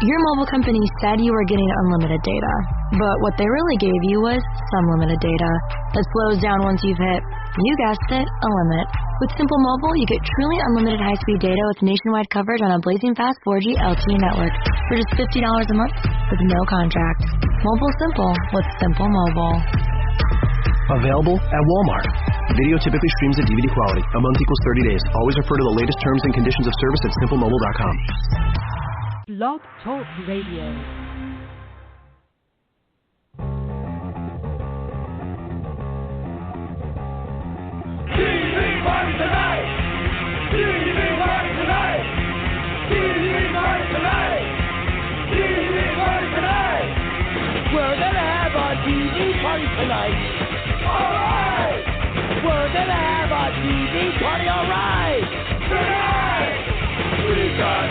Your mobile company said you were getting unlimited data, but what they really gave you was some limited data that slows down once you've hit, you guessed it, a limit. With Simple Mobile, you get truly unlimited high-speed data with nationwide coverage on a blazing fast 4G LTE network for just $50 a month with no contract. Mobile simple with Simple Mobile. Available at Walmart. Video typically streams at DVD quality. A month equals 30 days. Always refer to the latest terms and conditions of service at simplemobile.com. Blog Talk Radio. TV party tonight! TV party tonight! TV party tonight! TV party tonight! We're gonna have a TV party tonight. Alright! We're gonna have a TV party, alright! Tonight! We got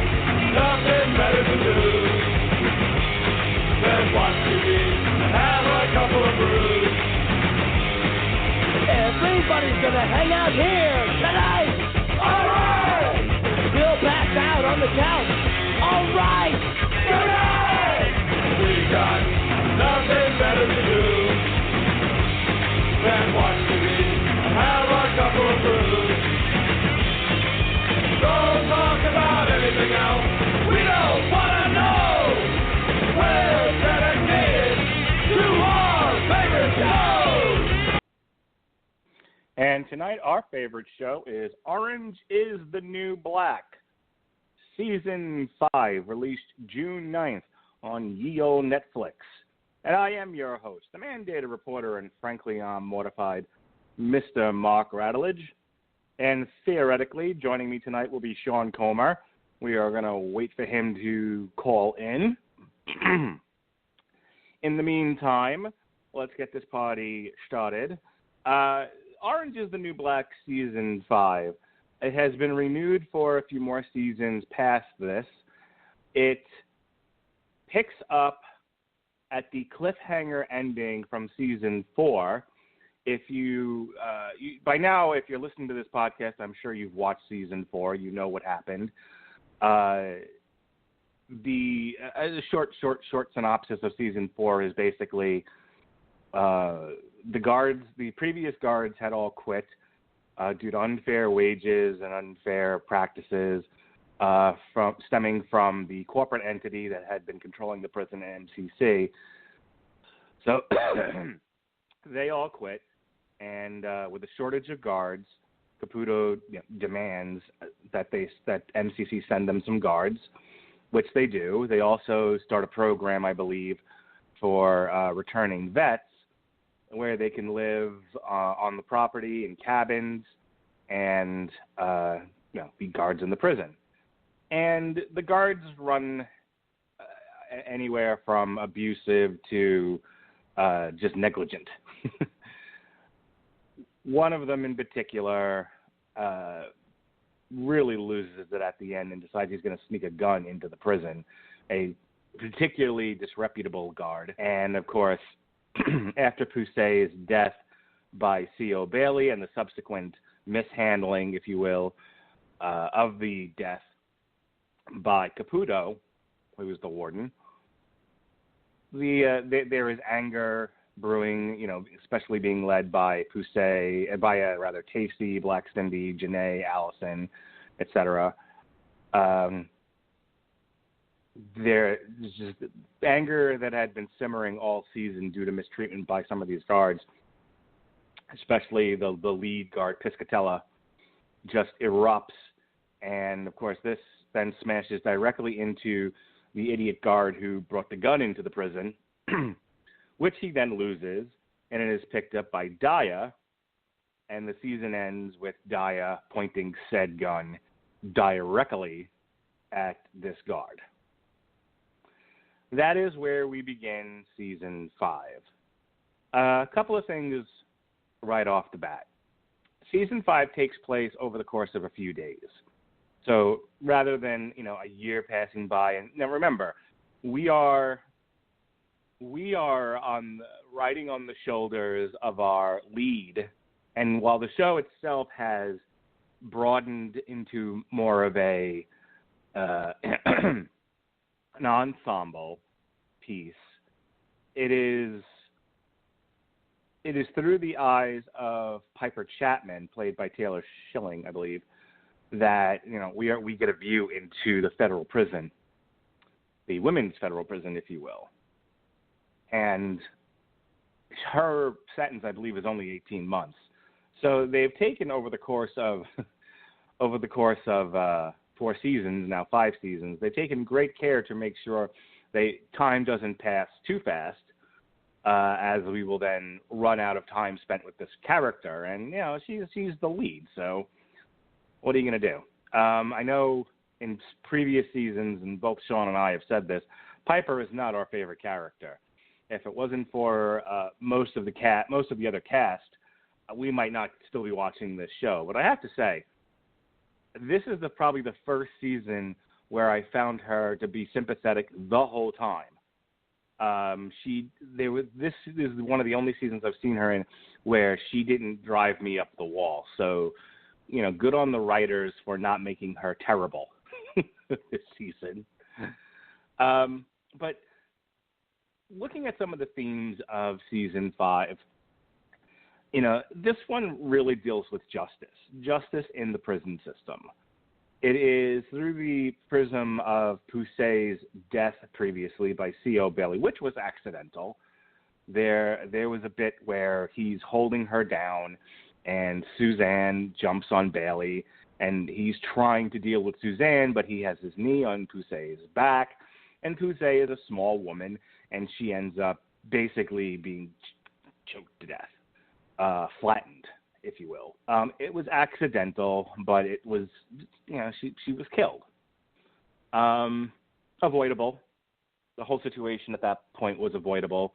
nothing better to do than watch TV and have a couple of brews. Everybody's gonna hang out here tonight. Alright! We'll pass out on the couch. Alright! Tonight! We got nothing better to do than watch TV and have a couple of brews. Don't talk about anything else. We don't wanna know. We're dedicated to our favorite shows. And tonight, our favorite show is Orange is the New Black, Season 5, released June 9th on ye olde Netflix. And I am your host, the mandated reporter, and frankly, I'm mortified, Mr. Mark Radulich. And theoretically, joining me tonight will be Sean Comer. We are going to wait for him to call in. In the meantime, let's get this party started. Orange is the New Black Season 5. It has been renewed for a few more seasons past this. It picks up at the cliffhanger ending from Season 4. If you by now, if you're listening to this podcast, I'm sure you've watched Season 4. You know what happened. The short synopsis of Season 4 is basically the previous guards had all quit due to unfair wages and unfair practices stemming from the corporate entity that had been controlling the prison, MCC. So they all quit, and with a shortage of guards, Caputo demands that MCC send them some guards, which they do. They also start a program, I believe, for returning vets, where they can live on the property in cabins and be guards in the prison. And the guards run anywhere from abusive to just negligent. One of them in particular really loses it at the end and decides he's going to sneak a gun into the prison, a particularly disreputable guard. And, of course, after Poussey's death by C.O. Bailey and the subsequent mishandling, if you will, of the death by Caputo, who was the warden, there is anger brewing, especially being led by Poussey, Casey, Black Cindy, Janae, Allison, etc. There's just anger that had been simmering all season due to mistreatment by some of these guards, especially the lead guard, Piscatella, just erupts. And, of course, this then smashes directly into the idiot guard who brought the gun into the prison, which he then loses, and it is picked up by Daya, and the season ends with Daya pointing said gun directly at this guard. That is where we begin Season 5. A couple of things right off the bat. Season 5 takes place over the course of a few days. So rather than, a year passing by, and now remember, we are riding on the shoulders of our lead, and while the show itself has broadened into more of a an ensemble piece. It is through the eyes of Piper Chapman, played by Taylor Schilling, I believe, that we get a view into the federal prison, the women's federal prison, if you will. And her sentence, I believe, is only 18 months. So they've taken over the course of 4 seasons, now 5 seasons, they've taken great care to make sure time doesn't pass too fast, as we will then run out of time spent with this character. And she's the lead, so what are you going to do? I know in previous seasons, and both Sean and I have said this, Piper is not our favorite character. If it wasn't for most of the other cast, we might not still be watching this show. But I have to say, this is probably the first season where I found her to be sympathetic the whole time. This is one of the only seasons I've seen her in where she didn't drive me up the wall. So, good on the writers for not making her terrible this season. But looking at some of the themes of season 5, this one really deals with justice in the prison system. It is through the prism of Poussey's death previously by C.O. Bailey, which was accidental. There was a bit where he's holding her down, and Suzanne jumps on Bailey, and he's trying to deal with Suzanne, but he has his knee on Poussey's back, and Poussey is a small woman, and she ends up basically being choked to death, flattened, if you will. It was accidental, but it was, she was killed. Avoidable. The whole situation at that point was avoidable.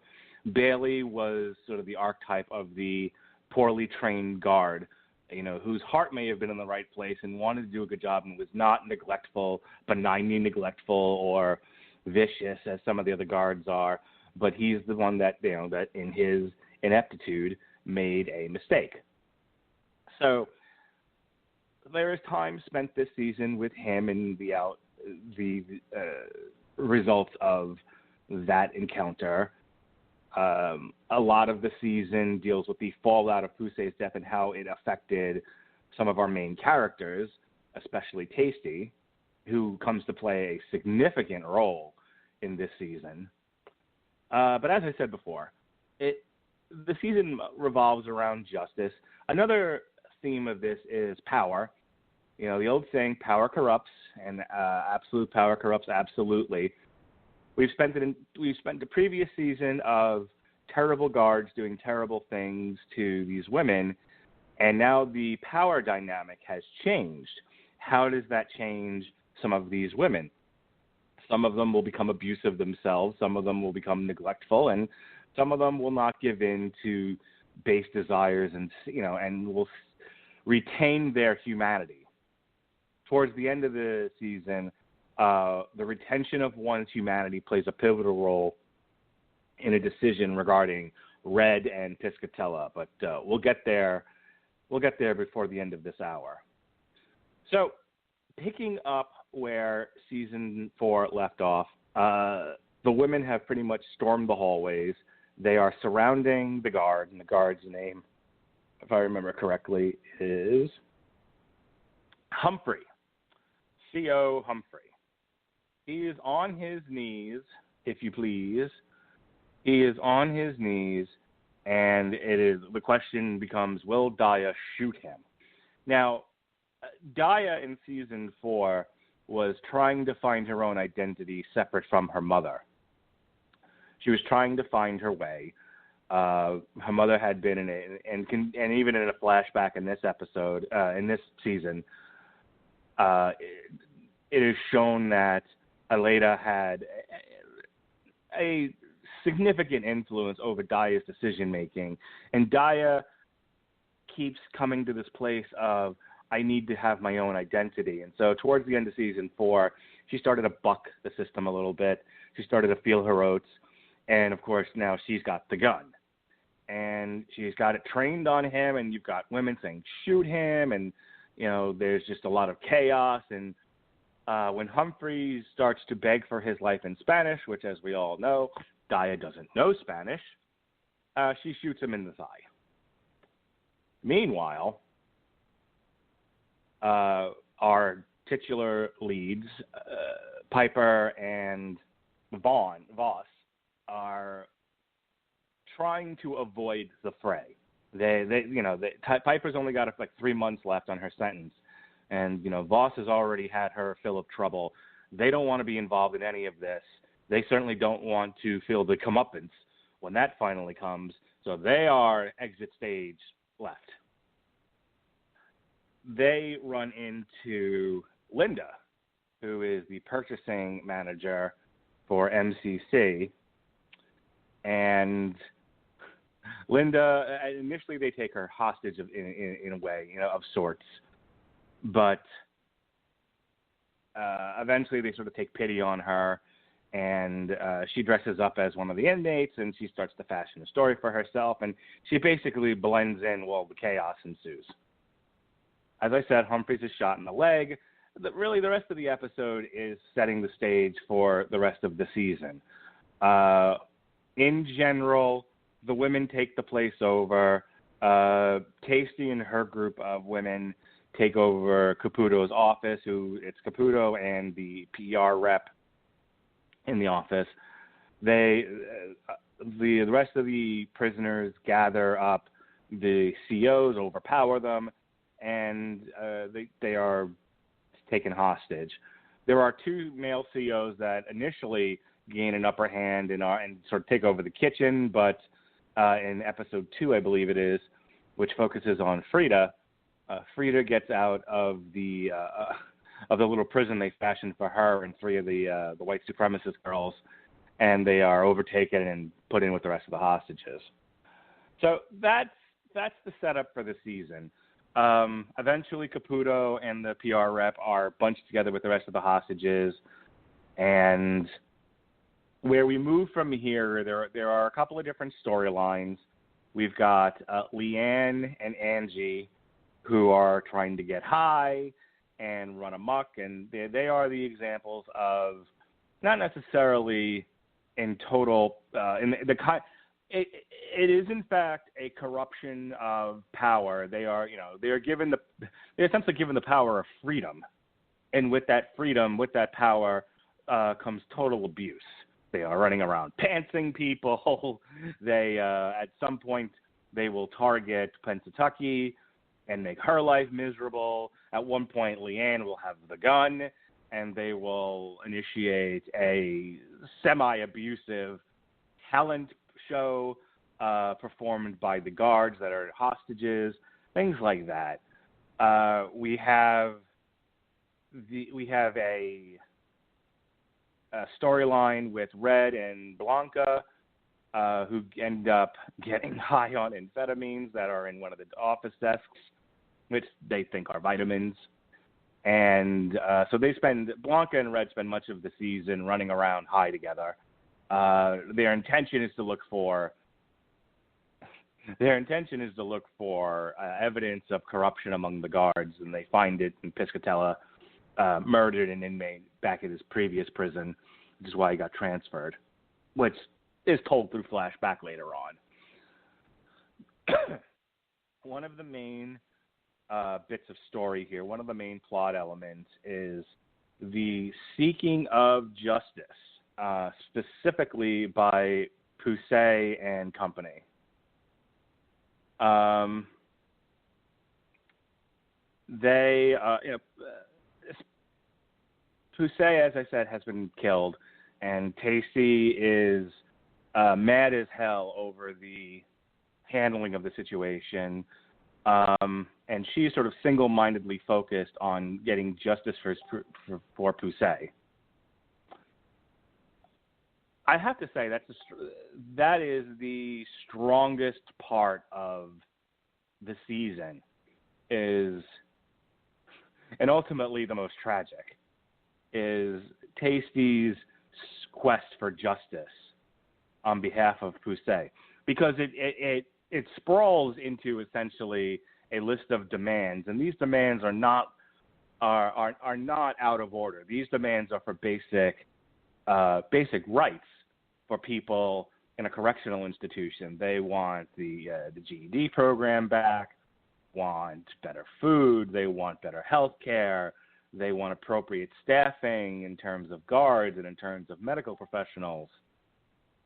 Bailey was sort of the archetype of the poorly trained guard, whose heart may have been in the right place and wanted to do a good job and was not neglectful, benignly neglectful, or vicious as some of the other guards are, but he's the one that, that in his ineptitude made a mistake. So there is time spent this season with him and the results of that encounter. A lot of the season deals with the fallout of Poussey's death and how it affected some of our main characters, especially Tasty, who comes to play a significant role in this season. But as I said before, the season revolves around justice. Another theme of this is power. The old saying, power corrupts, and absolute power corrupts absolutely. We've spent the previous season of terrible guards doing terrible things to these women, and now the power dynamic has changed. How does that change some of these women? Some of them will become abusive themselves. Some of them will become neglectful, and some of them will not give in to base desires and will retain their humanity. Towards the end of the season, the retention of one's humanity plays a pivotal role in a decision regarding Red and Piscatella, but we'll get there. We'll get there before the end of this hour. So, picking up where season 4 left off, the women have pretty much stormed the hallways. They are surrounding the guard, and the guard's name, if I remember correctly, is Humphrey. C.O. Humphrey. He is on his knees, if you please. He is on his knees, and the question becomes, will Daya shoot him? Now, Daya in season 4 was trying to find her own identity separate from her mother. She was trying to find her way. Her mother had been and even in a flashback in this episode, in this season, it is shown that Aleda had a significant influence over Daya's decision making, and Daya keeps coming to this place of, I need to have my own identity. And so towards the end of season 4, she started to buck the system a little bit. She started to feel her oats. And, of course, now she's got the gun. And she's got it trained on him, and you've got women saying, shoot him. And, there's just a lot of chaos. And When Humphreys starts to beg for his life in Spanish, which, as we all know, Daya doesn't know Spanish, she shoots him in the thigh. Meanwhile, our titular leads, Piper and Voss, are trying to avoid the fray. Piper's only got like 3 months left on her sentence, and Voss has already had her fill of trouble. They don't want to be involved in any of this. They certainly don't want to feel the comeuppance when that finally comes. So they are exit stage left. They run into Linda, who is the purchasing manager for MCC, and Linda, initially they take her hostage in a way, of sorts, but eventually they sort of take pity on her, and she dresses up as one of the inmates, and she starts to fashion a story for herself, and she basically blends in while the chaos ensues. As I said, Humphreys is shot in the leg. Really, the rest of the episode is setting the stage for the rest of the season. In general, the women take the place over. Tasty and her group of women take over Caputo's office, it's Caputo and the PR rep in the office. The rest of the prisoners gather up the COs, overpower them, and they are taken hostage. There are 2 male COs that initially gain an upper hand and sort of take over the kitchen, but in episode 2, I believe it is, which focuses on Frida, Frida gets out of the little prison they fashioned for her and 3 of the white supremacist girls, and they are overtaken and put in with the rest of the hostages. So that's the setup for the season. Eventually, Caputo and the PR rep are bunched together with the rest of the hostages, and where we move from here, there are a couple of different storylines. We've got Leanne and Angie, who are trying to get high and run amok, and they are the examples of not necessarily in total it is in fact a corruption of power. They're essentially given the power of freedom, and with that freedom, with that power, comes total abuse. They are running around pantsing people. They at some point they will target Pennsatucky and make her life miserable. At one point, Leanne will have the gun, and they will initiate a semi-abusive talent show performed by the guards that are hostages, things like that. We have a storyline with Red and Blanca, who end up getting high on amphetamines that are in one of the office desks, which they think are vitamins. And so Blanca and Red spend much of the season running around high together. Their intention is to look for evidence of corruption among the guards, and they find it in Piscatella murdered an inmate back at his previous prison, which is why he got transferred, which is told through flashback later on. One of the main bits of story here, one of the main plot elements is the seeking of justice, specifically by Poussey and company. Poussey, as I said, has been killed, and Tasty is mad as hell over the handling of the situation, and she's sort of single-mindedly focused on getting justice for Poussey. I have to say that is the strongest part of the season, and ultimately the most tragic, is Tasty's quest for justice on behalf of Poussey, because it sprawls into essentially a list of demands, and these demands are not are not out of order. These demands are for basic rights for people in a correctional institution. They want the GED program back, want better food, they want better health care, they want appropriate staffing in terms of guards and in terms of medical professionals.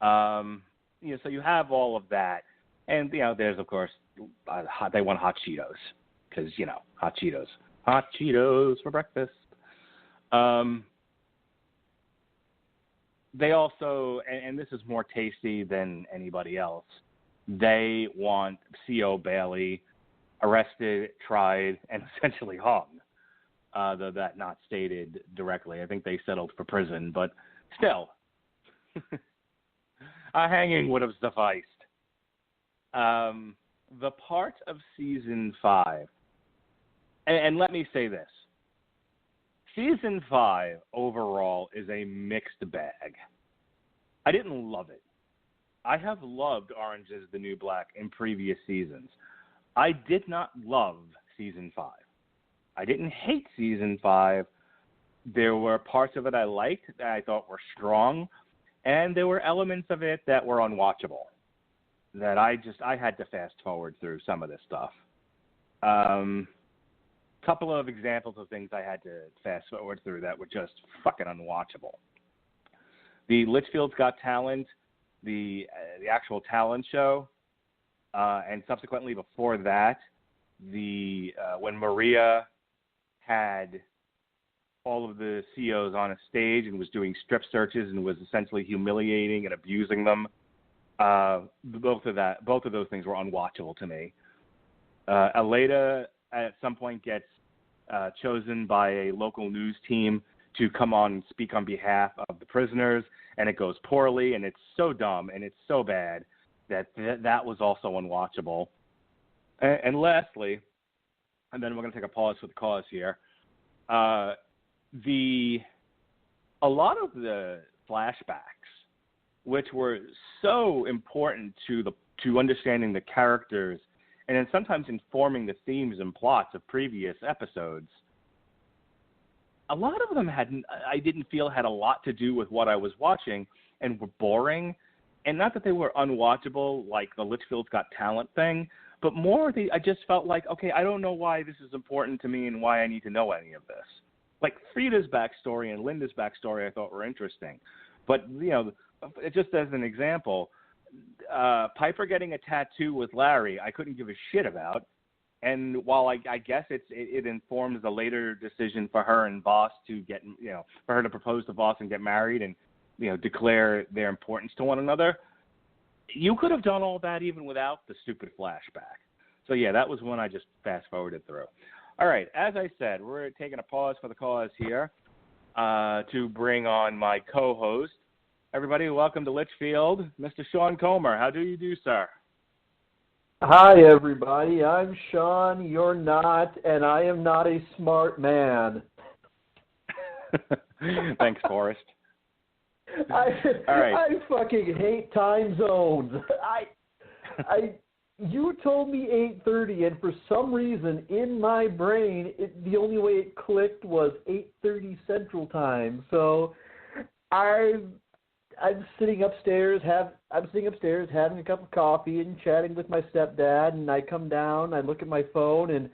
So you have all of that. And, there's, of course, they want hot Cheetos because, hot Cheetos for breakfast. They also, and this is more tasty than anybody else, they want C.O. Bailey arrested, tried, and essentially hung, though that not stated directly. I think they settled for prison, but still, a hanging would have sufficed. The part of Season 5, and let me say this, Season 5 overall is a mixed bag. I didn't love it. I have loved Orange is the New Black in previous seasons. I did not love Season 5. I didn't hate Season 5. There were parts of it I liked that I thought were strong, and there were elements of it that were unwatchable, that I had to fast forward through some of this stuff. Couple of examples of things I had to fast forward through that were just fucking unwatchable. The Litchfield's Got Talent, the actual talent show, and subsequently before that, when Maria had all of the CEOs on a stage and was doing strip searches and was essentially humiliating and abusing them. Both of those things were unwatchable to me. Aleda at some point gets chosen by a local news team to come on and speak on behalf of the prisoners, and it goes poorly, and it's so dumb and it's so bad that was also unwatchable. And lastly, and then we're going to take a pause for the cause here, a lot of the flashbacks, which were so important to understanding the characters and then sometimes informing the themes and plots of previous episodes, a lot of them I didn't feel had a lot to do with what I was watching and were boring. And not that they were unwatchable, like the Litchfield's Got Talent thing, but more I just felt like, okay, I don't know why this is important to me and why I need to know any of this. Like Frida's backstory and Linda's backstory I thought were interesting. But, just as an example, Piper getting a tattoo with Larry, I couldn't give a shit about. And while I guess it informs the later decision for her and Voss to get, for her to propose to Voss and get married and, declare their importance to one another, you could have done all that even without the stupid flashback. So, yeah, that was one I just fast-forwarded through. All right, as I said, we're taking a pause for the cause here to bring on my co-host. Everybody, welcome to Litchfield, Mr. Sean Comer. How do you do, sir? Hi, everybody. I'm Sean. You're not, and I am not a smart man. Thanks, Forrest. All right. I fucking hate time zones. You told me 8:30, and for some reason in my brain, the only way it clicked was 8:30 Central Time. So I'm sitting upstairs having a cup of coffee and chatting with my stepdad, and I come down, I look at my phone, and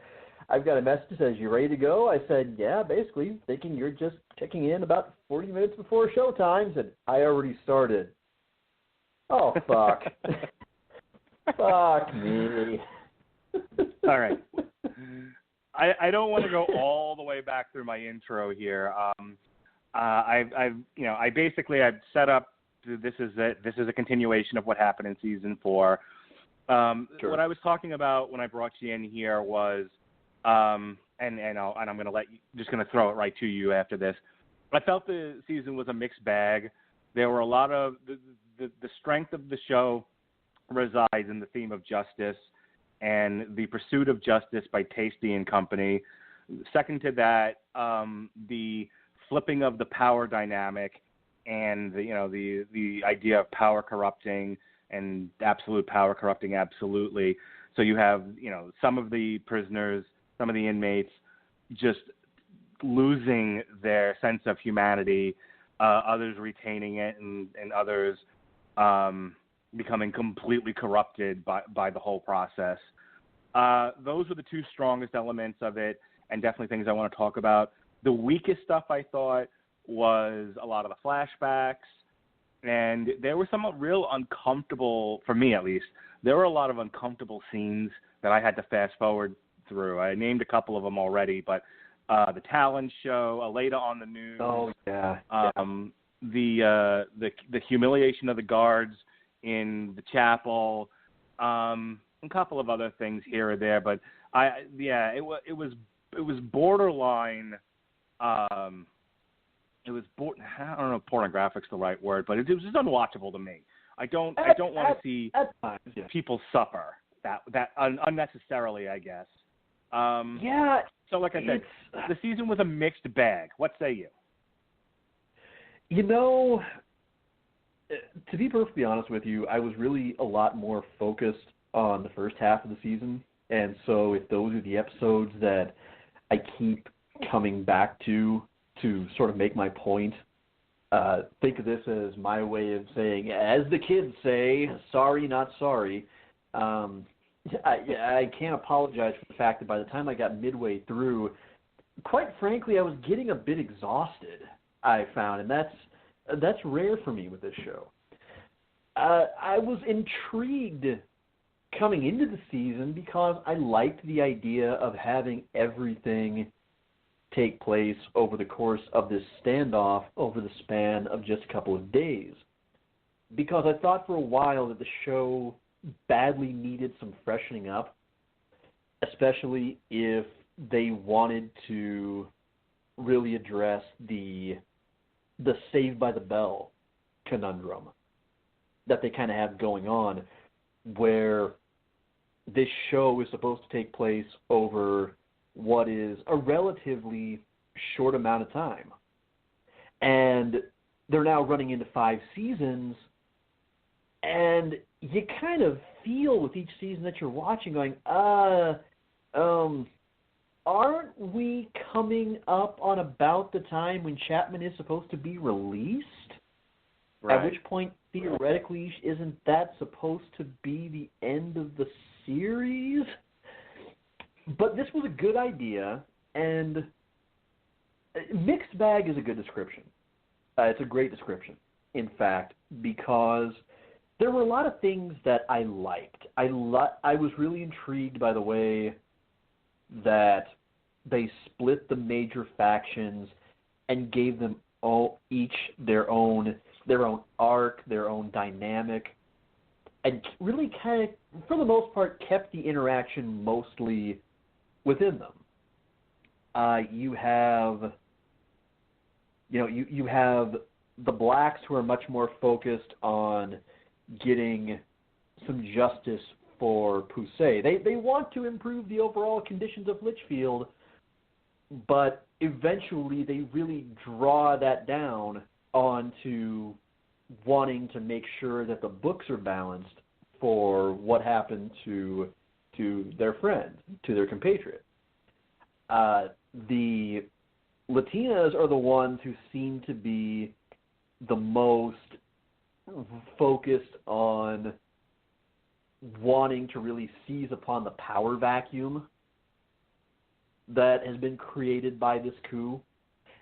I've got a message that says, "You ready to go?" I said, "Yeah," basically thinking you're just checking in about 40 minutes before showtime, and I already started. Oh, fuck. Fuck me. All right. I don't want to go all the way back through my intro here. I've set up. This is a continuation of what happened in season 4. Sure. What I was talking about when I brought you in here was, and I'm going to just going to throw it right to you after this. I felt the season was a mixed bag. There were a lot of the strength of the show resides in the theme of justice and the pursuit of justice by Tasty and company. Second to that, the flipping of the power dynamic and the idea of power corrupting and absolute power corrupting absolutely. So you have some of the prisoners, some of the inmates just losing their sense of humanity, others retaining it, and others becoming completely corrupted by the whole process. Those were the two strongest elements of it, and definitely things I want to talk about. The weakest stuff, I thought, was a lot of the flashbacks, and there were some real uncomfortable, for me at least, there were a lot of uncomfortable scenes that I had to fast forward through. I named a couple of them already, but the talent show, Aleda on the news. Oh, yeah. The humiliation of the guards in the chapel, a couple of other things here or there, but it was borderline. I don't know if pornographic's the right word, but it was just unwatchable to me. I don't want to see people suffer that unnecessarily, I guess. Yeah. So, like I said, the season was a mixed bag. What say you? You know, to be perfectly honest with you, I was really a lot more focused on the first half of the season, and so if those are the episodes that I keep coming back to sort of make my point, think of this as my way of saying, as the kids say, sorry, not sorry. I can't apologize for the fact that by the time I got midway through, quite frankly, I was getting a bit exhausted, I found, and that's rare for me with this show. I was intrigued coming into the season because I liked the idea of having everything take place over the course of this standoff over the span of just a couple of days. Because I thought for a while that the show badly needed some freshening up, especially if they wanted to really address the Saved by the Bell conundrum that they kind of have going on, where this show is supposed to take place over what is a relatively short amount of time. And they're now running into 5 seasons, and you kind of feel with each season that you're watching going, aren't we coming up on about the time when Chapman is supposed to be released? Right. At which point, theoretically, isn't that supposed to be the end of the series? But this was a good idea, and mixed bag is a good description. It's a great description, in fact, because there were a lot of things that I liked. I was really intrigued by the way that they split the major factions and gave them each their own arc, their own dynamic, and really kind of, for the most part, kept the interaction mostly within them. You have the blacks who are much more focused on getting some justice for Poussey. They want to improve the overall conditions of Litchfield, but eventually they really draw that down onto wanting to make sure that the books are balanced for what happened to their friend, to their compatriot. The Latinas are the ones who seem to be the most focused on wanting to really seize upon the power vacuum that has been created by this coup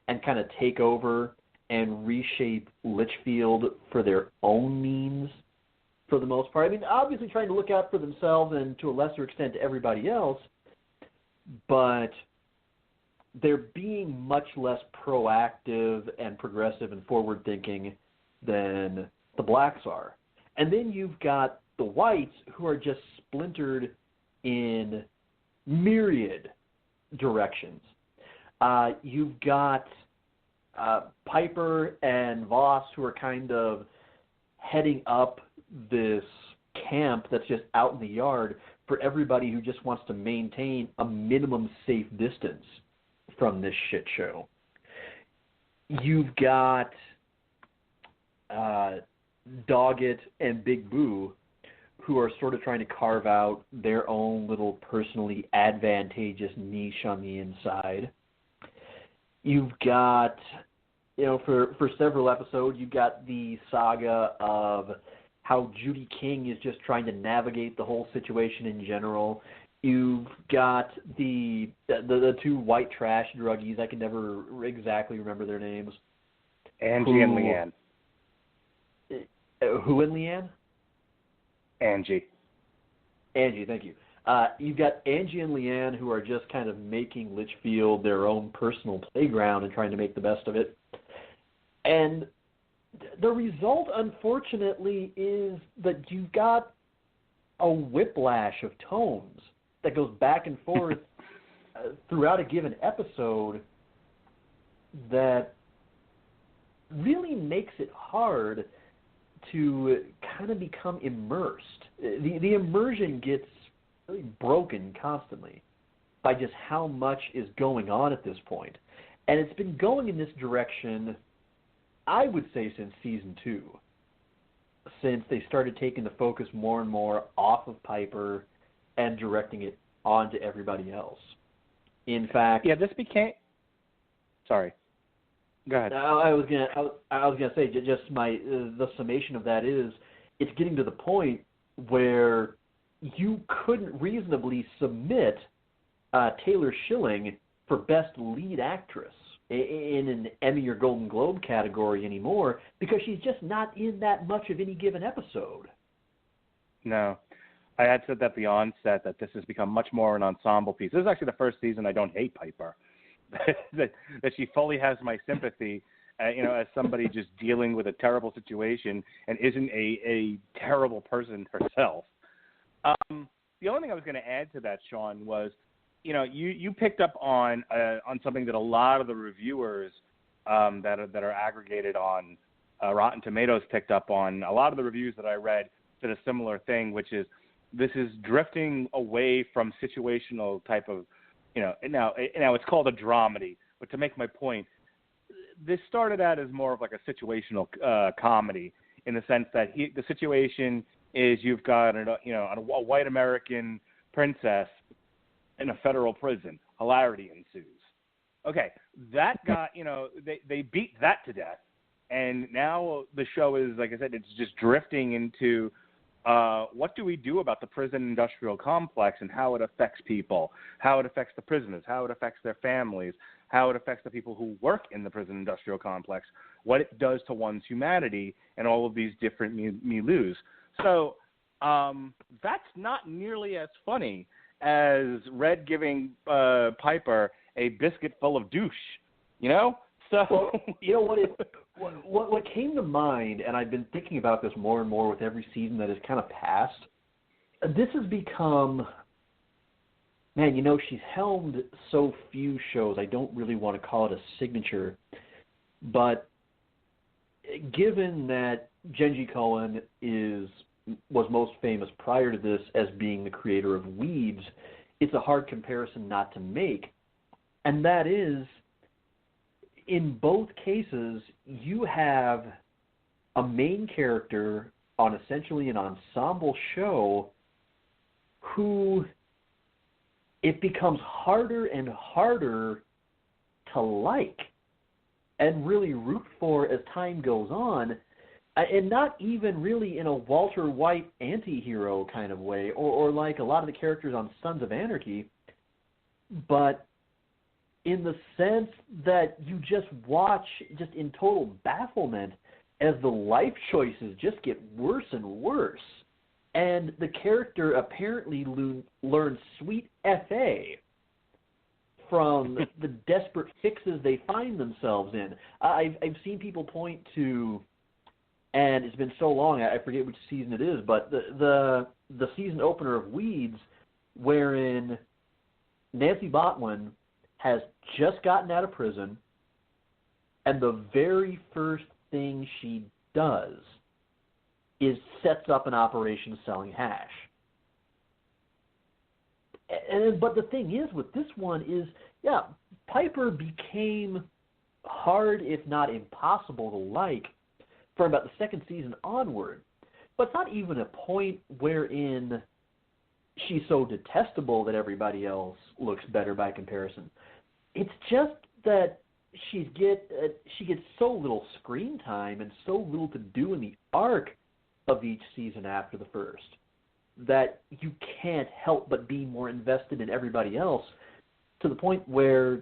and kind of take over and reshape Litchfield for their own means for the most part. I mean, obviously trying to look out for themselves and to a lesser extent to everybody else, but they're being much less proactive and progressive and forward-thinking than the blacks are. And then you've got the whites who are just splintered in myriad directions. You've got Piper and Voss who are kind of heading up this camp that's just out in the yard for everybody who just wants to maintain a minimum safe distance from this shit show. You've got Doggett and Big Boo who are sort of trying to carve out their own little personally advantageous niche on the inside. You've got, for several episodes, you've got the saga of how Judy King is just trying to navigate the whole situation in general. You've got the two white trash druggies. I can never exactly remember their names. Angie and Leanne. Who and Leanne? Angie, thank you. You've got Angie and Leanne who are just kind of making Litchfield their own personal playground and trying to make the best of it. And the result, unfortunately, is that you've got a whiplash of tones that goes back and forth throughout a given episode that really makes it hard to kind of become immersed. The immersion gets really broken constantly by just how much is going on at this point. And it's been going in this direction, I would say, since season 2, since they started taking the focus more and more off of Piper and directing it onto everybody else. In fact, yeah, this became. Sorry, go ahead. I was gonna say just the summation of that is it's getting to the point where you couldn't reasonably submit Taylor Schilling for Best Lead Actress in an Emmy or Golden Globe category anymore because she's just not in that much of any given episode. No. I had said at the onset that this has become much more an ensemble piece. This is actually the first season I don't hate Piper. that she fully has my sympathy, as somebody just dealing with a terrible situation and isn't a terrible person herself. The only thing I was going to add to that, Sean, was, you picked up on something that a lot of the reviewers that are aggregated on Rotten Tomatoes picked up on. A lot of the reviews that I read did a similar thing, which is this is drifting away from situational type of, now it's called a dramedy, but to make my point, this started out as more of like a situational comedy in the sense that the situation is you've got a white American princess in a federal prison. Hilarity ensues. Okay, that got, they beat that to death, and now the show is, like I said, it's just drifting into what do we do about the prison industrial complex and how it affects people, how it affects the prisoners, how it affects their families, how it affects the people who work in the prison industrial complex, what it does to one's humanity, and all of these different milieus. So that's not nearly as funny as Red giving Piper a biscuit full of douche, So, well, you know what came to mind, and I've been thinking about this more and more with every season that has kind of passed. This has become, man, she's helmed so few shows. I don't really want to call it a signature, but given that Jenji Kohan was most famous prior to this as being the creator of Weeds, it's a hard comparison not to make, and that is, in both cases, you have a main character on essentially an ensemble show who it becomes harder and harder to like and really root for as time goes on, and not even really in a Walter White anti-hero kind of way or like a lot of the characters on Sons of Anarchy, but in the sense that you just watch just in total bafflement as the life choices just get worse and worse. And the character apparently learns sweet F.A. from the desperate fixes they find themselves in. I've seen people point to, and it's been so long, I forget which season it is, but the season opener of Weeds, wherein Nancy Botwin has just gotten out of prison, and the very first thing she does is sets up an operation selling hash. But the thing is with this one is, Piper became hard, if not impossible, to like from about the second season onward. But it's not even a point wherein she's so detestable that everybody else looks better by comparison. It's just that she gets so little screen time and so little to do in the arc of each season after the first that you can't help but be more invested in everybody else, to the point where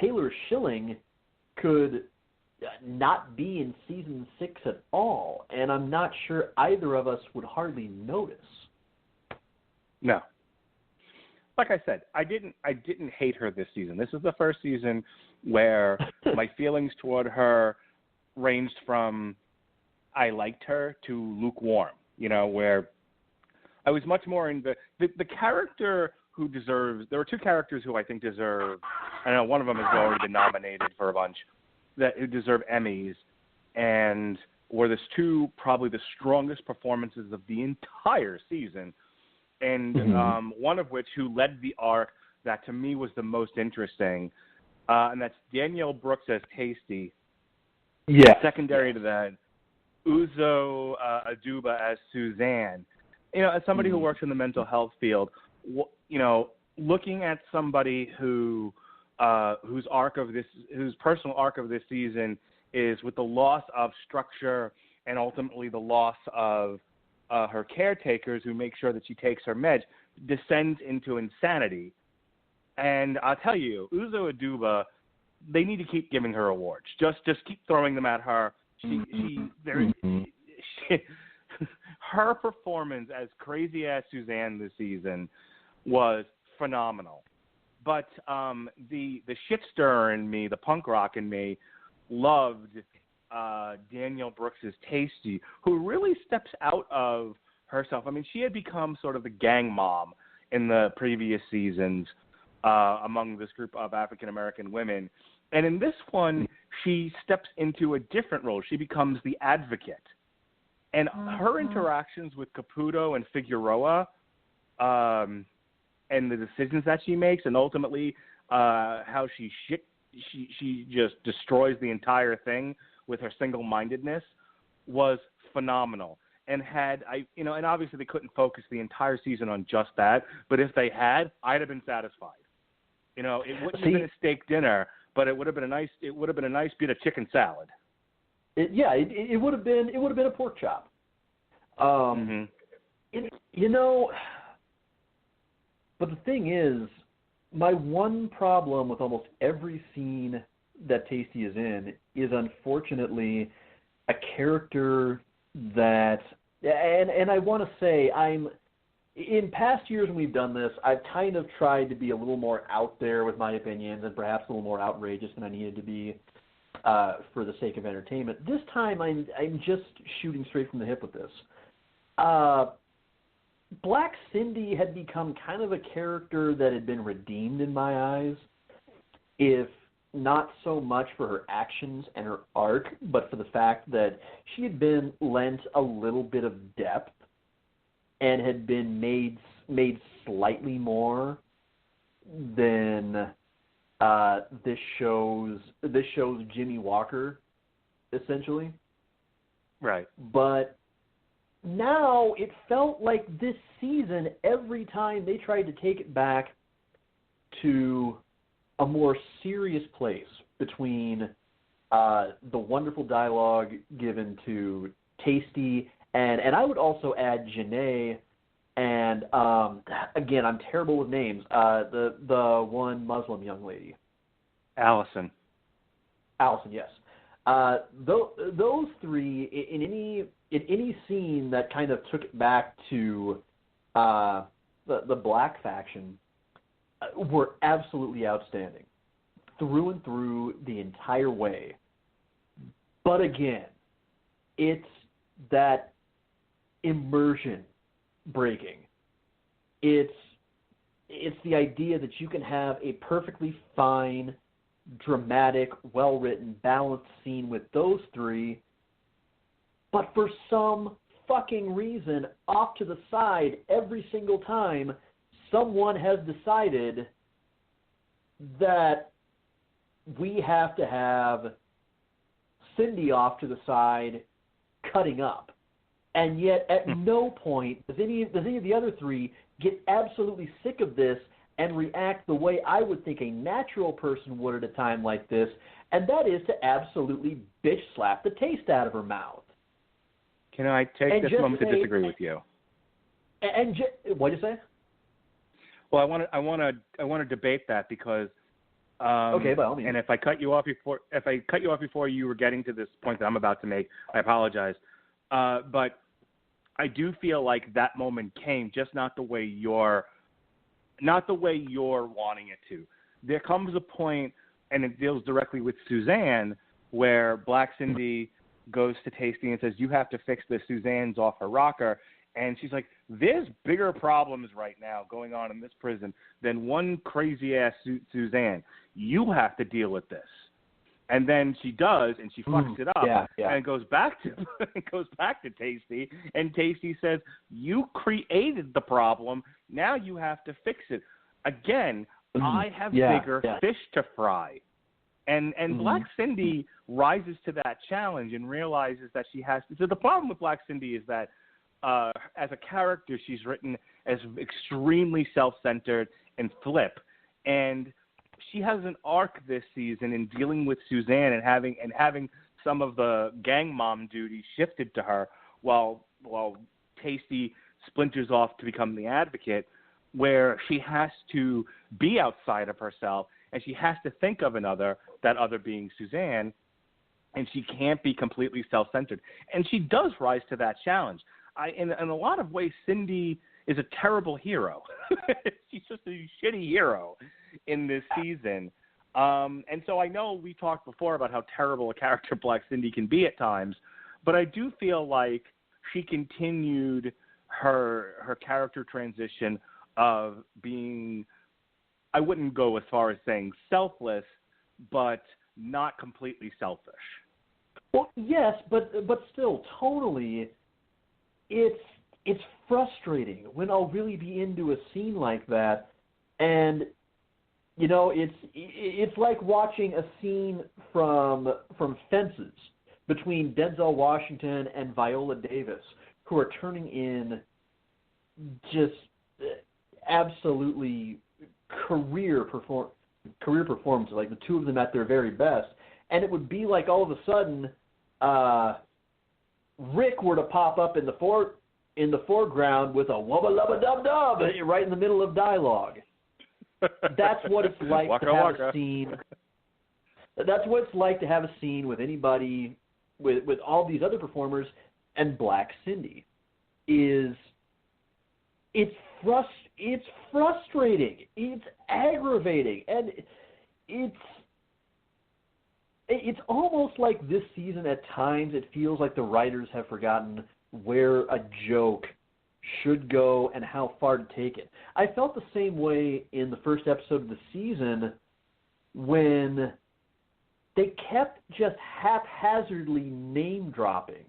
Taylor Schilling could not be in season 6 at all, and I'm not sure either of us would hardly notice. No. Like I said, I didn't hate her this season. This is the first season where my feelings toward her ranged from I liked her to lukewarm, where I was much more in the character who deserves. There were two characters who I think deserve. I know one of them has already been nominated for a bunch who deserve Emmys, and were the two probably the strongest performances of the entire season, and one of which who led the arc that to me was the most interesting, and that's Danielle Brooks as Tasty. Yeah. Secondary to that, Uzo Aduba as Suzanne. As somebody who works in the mental health field, looking at somebody whose personal arc of this season is with the loss of structure and ultimately the loss of her caretakers who make sure that she takes her meds, descends into insanity. And I'll tell you, Uzo Aduba, they need to keep giving her awards. Just keep throwing them at her. Her performance as crazy as Suzanne this season was phenomenal. But the shit stirrer in me, the punk rock in me, loved Danielle Brooks' Tasty, who really steps out of herself. I mean, she had become sort of the gang mom in the previous seasons among this group of African-American women. And in this one, she steps into a different role. She becomes the advocate. And her interactions with Caputo and Figueroa and the decisions that she makes, and ultimately how she just destroys the entire thing with her single-mindedness, was phenomenal. And and obviously they couldn't focus the entire season on just that, but if they had, I'd have been satisfied. It wouldn't have been a steak dinner, but it would have been a nice bit of chicken salad. It would have been a pork chop. But the thing is, my one problem with almost every scene that Tasty is in is unfortunately a character that, and I want to say in past years when we've done this, I've kind of tried to be a little more out there with my opinions and perhaps a little more outrageous than I needed to be for the sake of entertainment. This time I'm just shooting straight from the hip with this. Black Cindy had become kind of a character that had been redeemed in my eyes, if not so much for her actions and her arc, but for the fact that she had been lent a little bit of depth and had been made slightly more than this show's Jimmy Walker, essentially. Right. But now it felt like this season, every time they tried to take it back to a more serious place between the wonderful dialogue given to Tasty and I would also add Janae and again, I'm terrible with names. The one Muslim young lady, Allison, yes. Those three in any scene that kind of took it back to the black faction were absolutely outstanding through and through the entire way. But again, it's that immersion breaking. It's the idea that you can have a perfectly fine, dramatic, well-written, balanced scene with those three, but for some fucking reason, off to the side, every single time, someone has decided that we have to have Cindy off to the side cutting up. And yet, at no point does any of the other three get absolutely sick of this and react the way I would think a natural person would at a time like this, and that is to absolutely bitch slap the taste out of her mouth. Can I take this moment to disagree with you? What did you say? Well, I want to debate that because. Okay, by all means. And if I cut you off before you were getting to this point that I'm about to make, I apologize. But I do feel like that moment came just not the way you're wanting it to. There comes a point, and it deals directly with Suzanne, where Black Cindy goes to Tasty and says, "You have to fix this. Suzanne's off her rocker." And she's like, "There's bigger problems right now going on in this prison than one crazy-ass Suzanne. You have to deal with this." And then she does, and she fucks it up, and it goes back to Tasty, and Tasty says, "You created the problem. Now you have to fix it." Again, I have bigger fish to fry. And Black Cindy rises to that challenge and realizes that she has to. So the problem with Black Cindy is that as a character, she's written as extremely self-centered and flip, and she has an arc this season in dealing with Suzanne and having some of the gang mom duties shifted to her, while Tasty splinters off to become the advocate, where she has to be outside of herself and she has to think of another, that other being Suzanne, and she can't be completely self-centered. And she does rise to that challenge. In a lot of ways, Cindy is a terrible hero. She's just a shitty hero in this season. And so I know we talked before about how terrible a character Black Cindy can be at times, but I do feel like she continued her character transition of being, I wouldn't go as far as saying selfless, but not completely selfish. Well, yes, but still, tonally, it's frustrating when I'll really be into a scene like that, and you know, it's like watching a scene from Fences between Denzel Washington and Viola Davis, who are turning in just absolutely career performances, like the two of them at their very best, and it would be like all of a sudden Rick were to pop up in the foreground with a wubba lubba dub dub right in the middle of dialogue. That's what it's like waka, to have waka. a scene. That's what it's like to have a scene with anybody, with all these other performers, and Black Cindy it's frustrating, it's aggravating, and it's almost like this season at times it feels like the writers have forgotten where a joke should go and how far to take it. I felt the same way in the first episode of the season when they kept just haphazardly name-dropping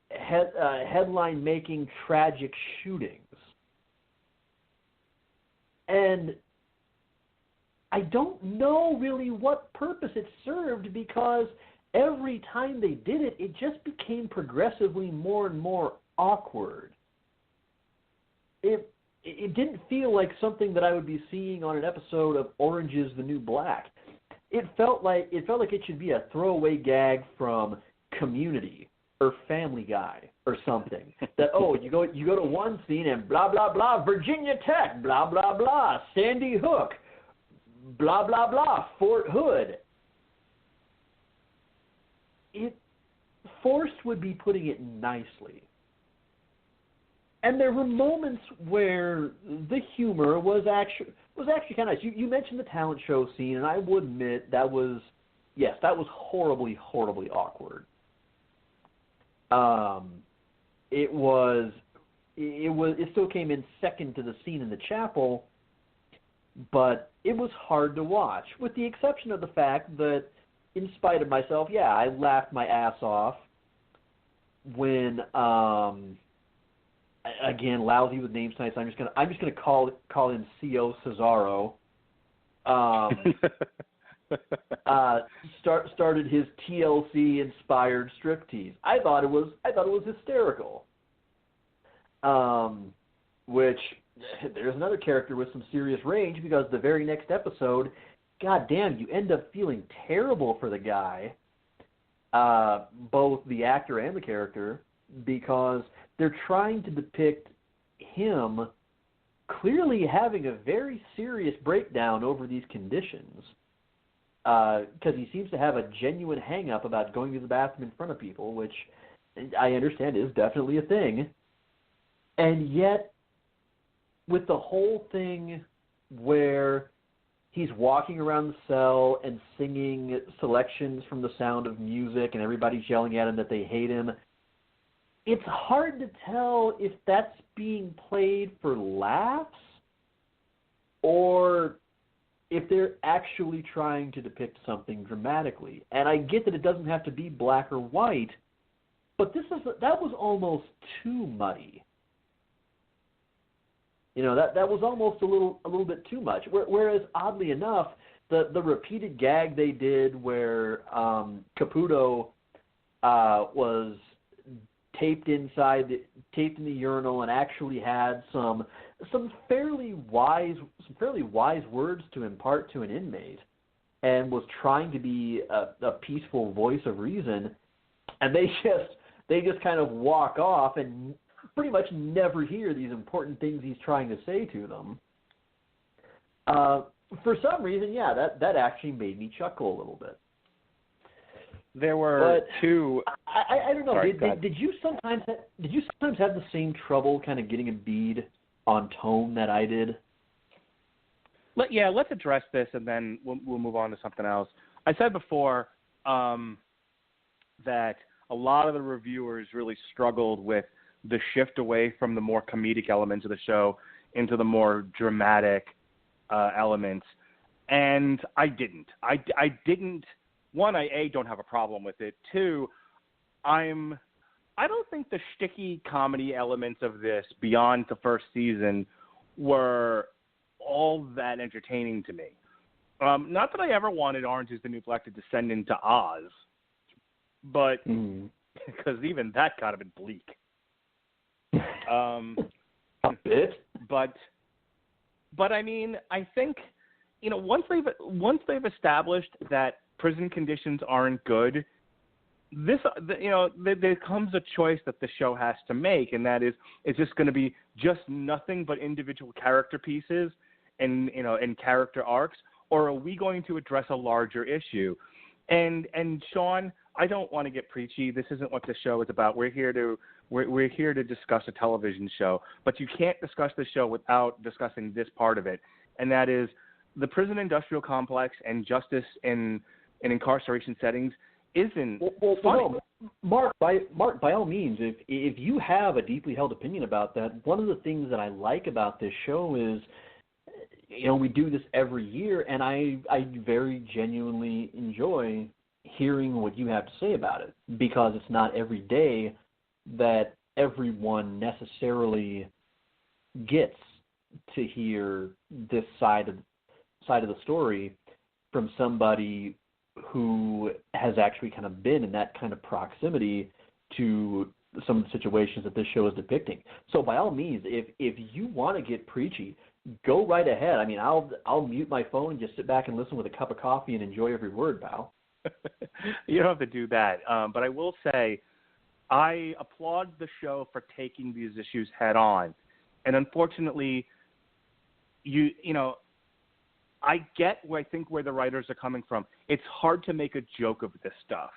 headline-making tragic shootings. And I don't know really what purpose it served, because every time they did it, it just became progressively more and more awkward. It didn't feel like something that I would be seeing on an episode of Orange is the New Black. It felt like it should be a throwaway gag from Community or Family Guy or something. That you go to one scene and blah blah blah, Virginia Tech, blah blah blah, Sandy Hook, blah blah blah, Fort Hood. Forrest would be putting it nicely. And there were moments where the humor was actually kind of nice. You mentioned the talent show scene, and I would admit that was horribly, horribly awkward. It still came in second to the scene in the chapel, but it was hard to watch, with the exception of the fact that, in spite of myself, I laughed my ass off when, again, lousy with names tonight, so I'm just gonna call him C.O. Cesaro. Started his TLC inspired striptease. I thought it was hysterical. Which there's another character with some serious range, because the very next episode, god damn, you end up feeling terrible for the guy, both the actor and the character, because they're trying to depict him clearly having a very serious breakdown over these conditions, because he seems to have a genuine hang-up about going to the bathroom in front of people, which I understand is definitely a thing. And yet, with the whole thing where he's walking around the cell and singing selections from The Sound of Music and everybody's yelling at him that they hate him, it's hard to tell if that's being played for laughs or if they're actually trying to depict something dramatically. And I get that it doesn't have to be black or white, but that was almost too muddy. You know, that was almost a little bit too much. Whereas, oddly enough, the repeated gag they did where Caputo was taped in the urinal and actually had some fairly wise words to impart to an inmate, and was trying to be a peaceful voice of reason, and they just kind of walk off and pretty much never hear these important things he's trying to say to them. For some reason, yeah, that actually made me chuckle a little bit. There were two. I don't know. Sorry, did you sometimes have the same trouble kind of getting a bead on tone that I did? Let's address this, and then we'll move on to something else. I said before that a lot of the reviewers really struggled with the shift away from the more comedic elements of the show into the more dramatic elements, and I didn't. I didn't. One, I don't have a problem with it. Two, I don't think the shticky comedy elements of this beyond the first season were all that entertaining to me. Not that I ever wanted Orange is the New Black to descend into Oz, but because even that kind of been bleak. A bit, but I mean, I think, you know, once they've established that prison conditions aren't good, there comes a choice that the show has to make, and that is, it's just going to be just nothing but individual character pieces and character arcs, or are we going to address a larger issue? And Sean, I don't want to get preachy. This isn't what the show is about. We're here to discuss a television show, but you can't discuss the show without discussing this part of it, and that is the prison industrial complex and justice in incarceration settings isn't funny. Mark, by all means, if you have a deeply held opinion about that, one of the things that I like about this show is, you know, we do this every year, and I very genuinely enjoy hearing what you have to say about it, because it's not every day that everyone necessarily gets to hear this side of the story from somebody who has actually kind of been in that kind of proximity to some of the situations that this show is depicting. So by all means, if you want to get preachy, go right ahead. I mean, I'll mute my phone and just sit back and listen with a cup of coffee and enjoy every word, pal. You don't have to do that. But I will say, I applaud the show for taking these issues head on. And unfortunately, I get where the writers are coming from. It's hard to make a joke of this stuff.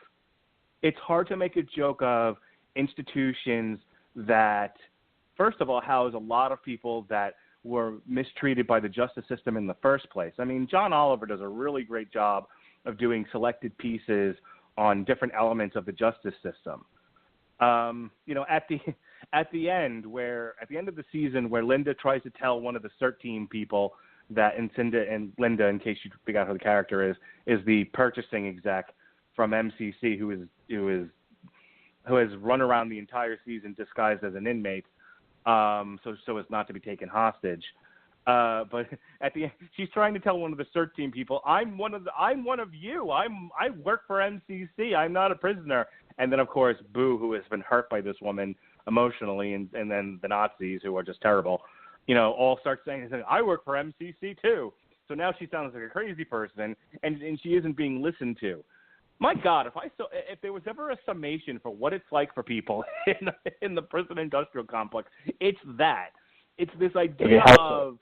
It's hard to make a joke of institutions that, first of all, house a lot of people that were mistreated by the justice system in the first place. I mean, John Oliver does a really great job of doing selected pieces on different elements of the justice system. At the end of the season, where Linda tries to tell one of the CERT team people that, and Linda, in case you figure out who the character is the purchasing exec from MCC who has run around the entire season disguised as an inmate, so as not to be taken hostage. But at the end, she's trying to tell one of the CERT team people, I'm one of you. I work for MCC. I'm not a prisoner. And then, of course, Boo, who has been hurt by this woman emotionally, and then the Nazis, who are just terrible. all start saying, I work for MCC too. So now she sounds like a crazy person, and she isn't being listened to. My God, if there was ever a summation for what it's like for people in the prison industrial complex, it's that. It's this idea of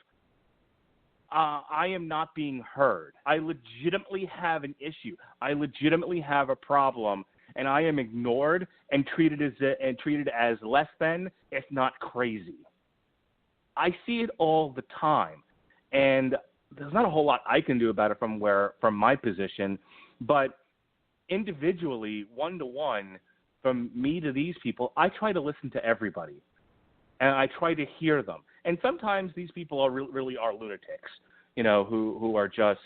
I am not being heard. I legitimately have an issue. I legitimately have a problem, and I am ignored and treated as less than, if not crazy. I see it all the time, and there's not a whole lot I can do about it from my position, but individually, one-to-one, from me to these people, I try to listen to everybody, and I try to hear them. And sometimes these people really are lunatics, who are just,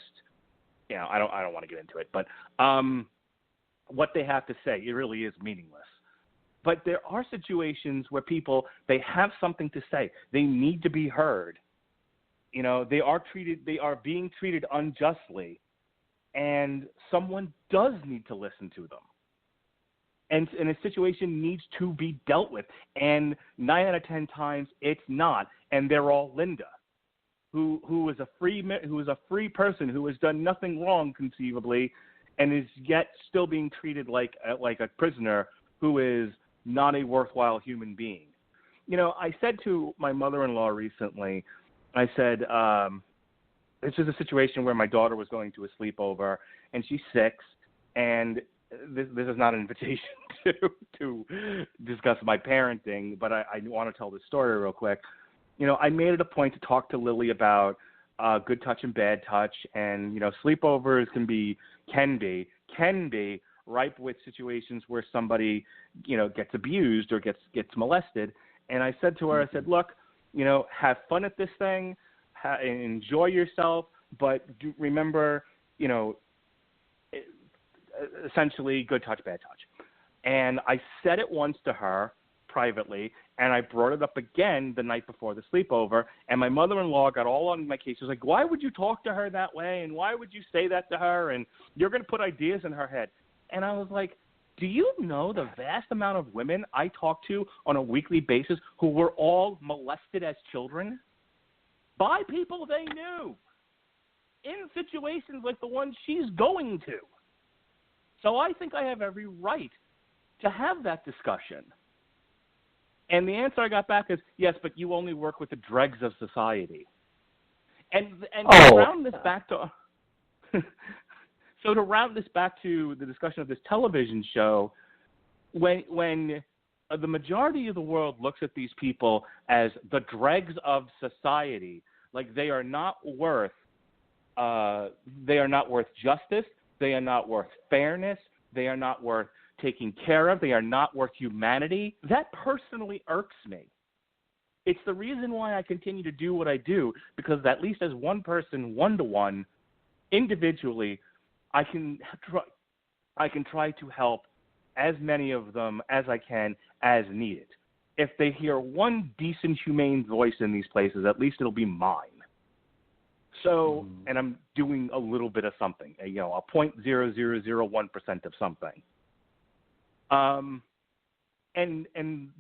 I don't want to get into it, but what they have to say, it really is meaningless. But there are situations where people, they have something to say. They need to be heard. They are being treated unjustly, and someone does need to listen to them. And a situation needs to be dealt with. And 9 out of 10 times it's not. And they're all Linda, who is a free person who has done nothing wrong conceivably, and is yet still being treated like a prisoner who is not a worthwhile human being. I said to my mother-in-law recently, I said, this is a situation where my daughter was going to a sleepover, and she's 6, and this is not an invitation to discuss my parenting, but I want to tell this story real quick. I made it a point to talk to Lily about good touch and bad touch, and sleepovers can be ripe with situations where somebody gets abused or gets molested. And I said to her, I said, look, have fun at this thing, enjoy yourself, but remember, essentially good touch, bad touch. And I said it once to her privately, and I brought it up again the night before the sleepover, and my mother-in-law got all on my case. She was like, why would you talk to her that way, and why would you say that to her, and you're going to put ideas in her head. And I was like, do you know the vast amount of women I talk to on a weekly basis who were all molested as children by people they knew in situations like the one she's going to? So I think I have every right to have that discussion. And the answer I got back is, yes, but you only work with the dregs of society. And to round this back to so to round this back to the discussion of this television show, when the majority of the world looks at these people as the dregs of society, like they are not worth justice, they are not worth fairness, they are not worth taking care of, they are not worth humanity, that personally irks me. It's the reason why I continue to do what I do, because at least as one person, one-to-one, individually, I can try to help as many of them as I can as needed. If they hear one decent, humane voice in these places, at least it'll be mine. So, and I'm doing a little bit of something, a 0.0001% of something. And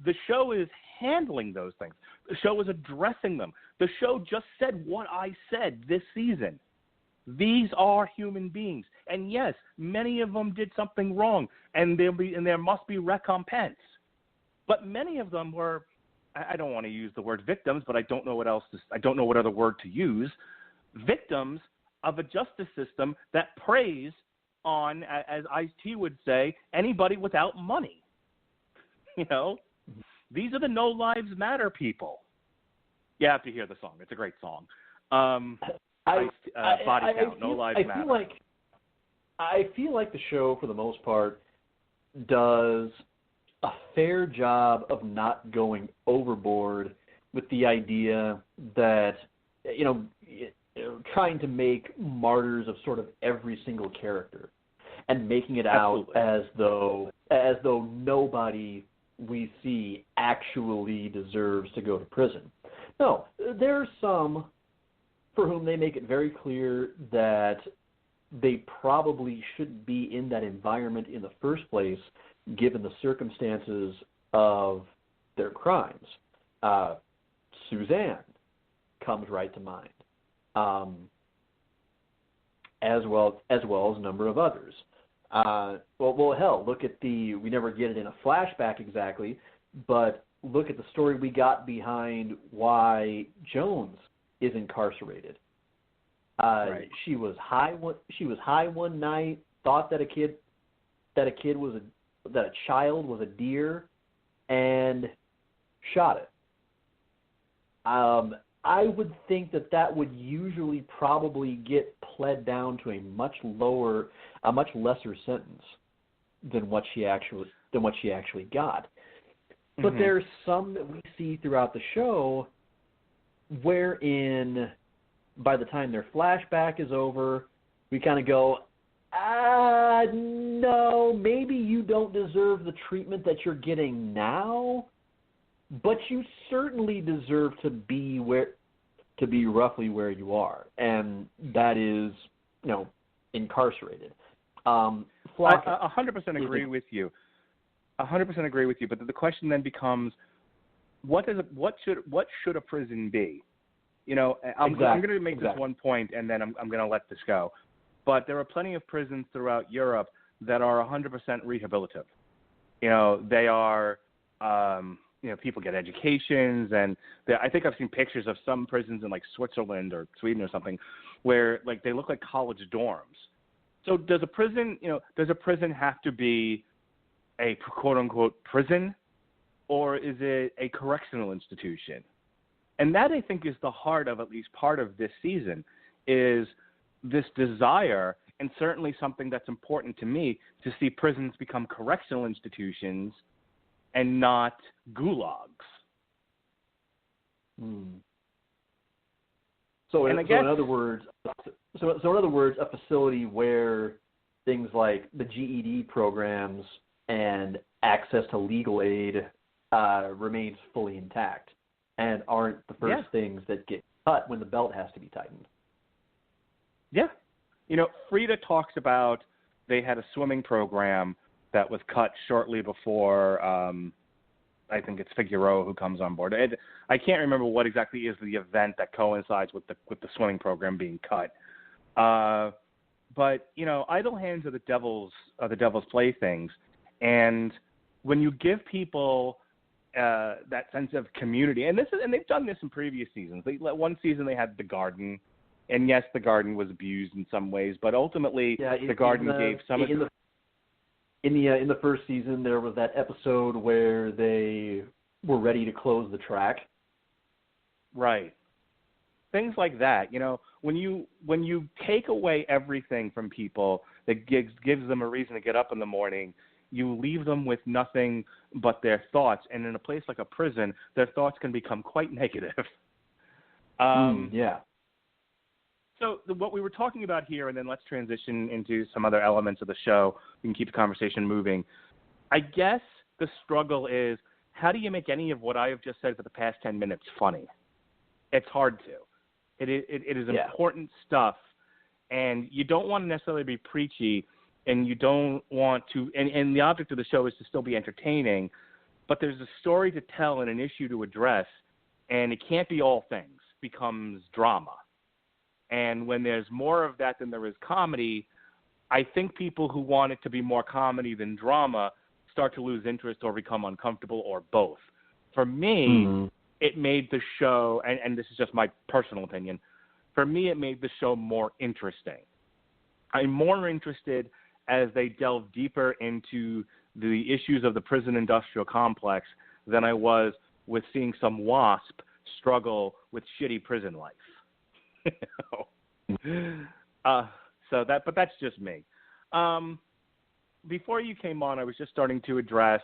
the show is handling those things. The show is addressing them. The show just said what I said this season. These are human beings, and yes, many of them did something wrong, and there must be recompense. But many of them were, I don't want to use the word victims, but I don't know what other word to use. Victims of a justice system that preys on, as Ice-T would say, anybody without money. These are the No Lives Matter people. You have to hear the song. It's a great song. Body Count, No Lives Matter. I feel like the show, for the most part, does a fair job of not going overboard with the idea that, trying to make martyrs of sort of every single character and making it out as though nobody we see actually deserves to go to prison. No, there's some for whom they make it very clear that they probably shouldn't be in that environment in the first place, given the circumstances of their crimes. Suzanne, comes right to mind, as well as a number of others. Well, hell, look at we never get it in a flashback exactly, but look at the story we got behind why Jones is incarcerated. Right. She was high one night, thought that a child was a deer, and shot it. I would think that would usually probably get pled down to a much lesser sentence than what she actually got. But there's some that we see throughout the show wherein by the time their flashback is over, we kind of go, no, maybe you don't deserve the treatment that you're getting now, but you certainly deserve to be roughly where you are, and that is, incarcerated. I 100% agree with you. 100% agree with you. But the question then becomes, what should a prison be? I'm going to make this one point, and then I'm going to let this go. But there are plenty of prisons throughout Europe that are 100% rehabilitative. They are, people get educations, and I think I've seen pictures of some prisons in like Switzerland or Sweden or something, where like they look like college dorms. So does a prison have to be a quote unquote prison, or is it a correctional institution? And that, I think, is the heart of at least part of this season, is this desire, and certainly something that's important to me, to see prisons become correctional institutions and not gulags. So in other words, a facility where things like the GED programs and access to legal aid remains fully intact and aren't the first things that get cut when the belt has to be tightened. Yeah. Frida talks about they had a swimming program that was cut shortly before, I think it's Figueroa who comes on board. I can't remember what exactly is the event that coincides with the swimming program being cut. But idle hands are the devil's playthings, and when you give people that sense of community, and they've done this in previous seasons. One season they had the garden, and yes, the garden was abused in some ways, but ultimately the garden gave some of the. In the first season, there was that episode where they were ready to close the track. Right. Things like that. When you take away everything from people that gives them a reason to get up in the morning, you leave them with nothing but their thoughts. And in a place like a prison, their thoughts can become quite negative. Yeah. So what we were talking about here, and then let's transition into some other elements of the show. We can keep the conversation moving. I guess the struggle is, how do you make any of what I have just said for the past 10 minutes funny? It's hard to. It is important stuff, and you don't want to necessarily be preachy, and you don't want to – and the object of the show is to still be entertaining, but there's a story to tell and an issue to address, and it can't be all things. It becomes drama. And when there's more of that than there is comedy, I think people who want it to be more comedy than drama start to lose interest or become uncomfortable, or both. For me, it made the show, and this is just my personal opinion, for me it made the show more interesting. I'm more interested as they delve deeper into the issues of the prison industrial complex than I was with seeing some WASP struggle with shitty prison life. But that's just me. Before you came on, I was just starting to address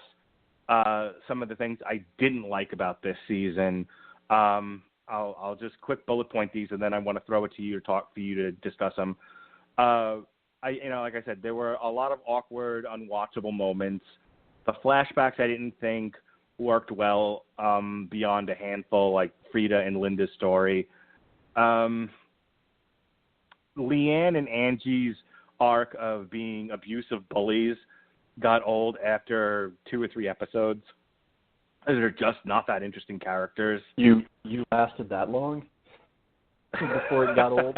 some of the things I didn't like about this season. I'll just quick bullet point these, and then I want to throw it to you for you to discuss them. Like I said, there were a lot of awkward, unwatchable moments. The flashbacks I didn't think worked well beyond a handful, like Frida and Linda's story. Leanne and Angie's arc of being abusive bullies got old after 2 or 3 episodes. They're just not that interesting characters. You lasted that long? before it got old.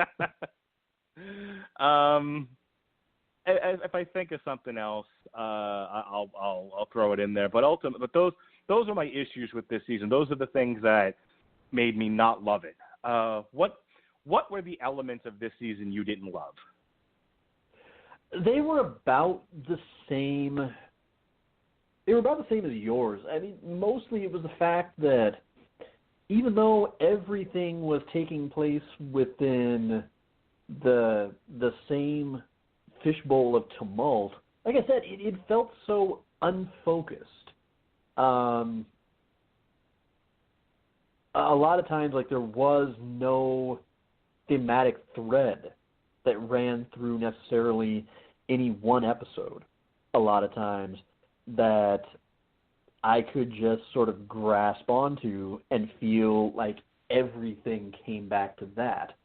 If I think of something else, I'll throw it in there. But those are my issues with this season. Those are the things that made me not love it. What were the elements of this season you didn't love? They were about the same. They were about the same as yours. I mean, mostly it was the fact that even though everything was taking place within the same fishbowl of tumult, like I said, it felt so unfocused. A lot of times, like, there was no thematic thread that ran through necessarily any one episode. A lot of times that I could just sort of grasp onto and feel like everything came back to that,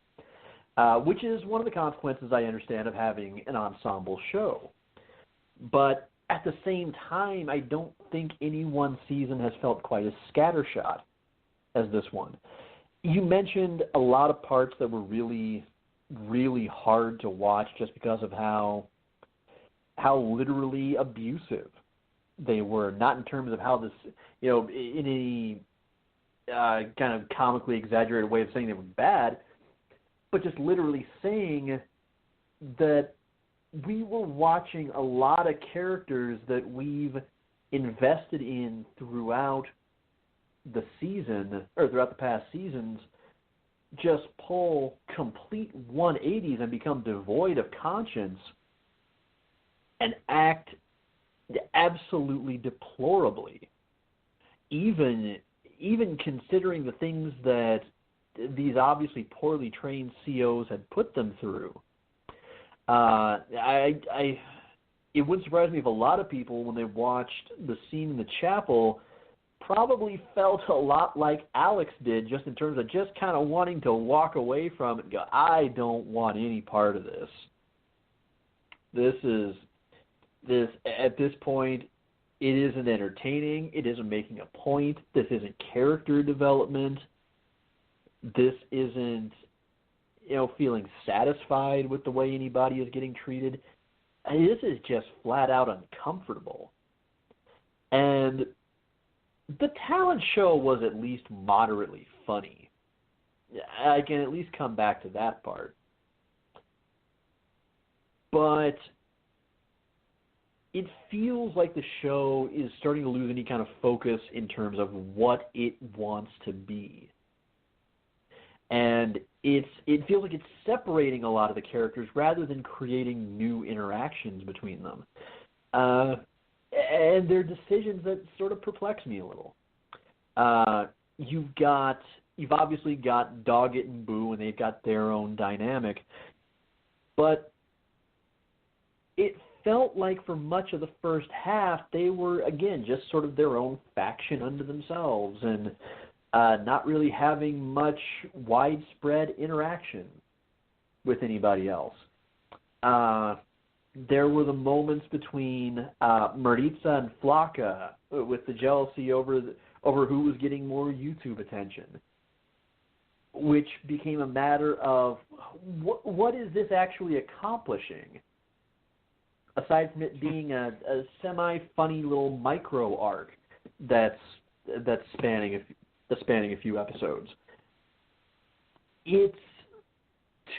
which is one of the consequences I understand of having an ensemble show. But at the same time, I don't think any one season has felt quite as scattershot as this one. You mentioned a lot of parts that were really, really hard to watch just because of how literally abusive they were. Not in terms of how this, in any kind of comically exaggerated way of saying they were bad, but just literally saying that we were watching a lot of characters that we've invested in throughout the season, or throughout the past seasons, just pull complete 180s and become devoid of conscience and act absolutely deplorably, even considering the things that these obviously poorly trained COs had put them through. It wouldn't surprise me if a lot of people, when they watched the scene in the chapel, probably felt a lot like Alex did, just in terms of just kind of wanting to walk away from it and go, I don't want any part of this. At this point, it isn't entertaining. It isn't making a point. This isn't character development. This isn't, feeling satisfied with the way anybody is getting treated. This is just flat out uncomfortable. And the talent show was at least moderately funny. I can at least come back to that part. But it feels like the show is starting to lose any kind of focus in terms of what it wants to be. And it feels like it's separating a lot of the characters rather than creating new interactions between them. And they're decisions that sort of perplex me a little. You've obviously got Doggett and Boo, and they've got their own dynamic. But it felt like for much of the first half, they were, again, just sort of their own faction unto themselves, and not really having much widespread interaction with anybody else. There were the moments between Maritza and Flocka with the jealousy over who was getting more YouTube attention, which became a matter of what is this actually accomplishing, aside from it being a semi-funny little micro arc that's spanning a few episodes. It's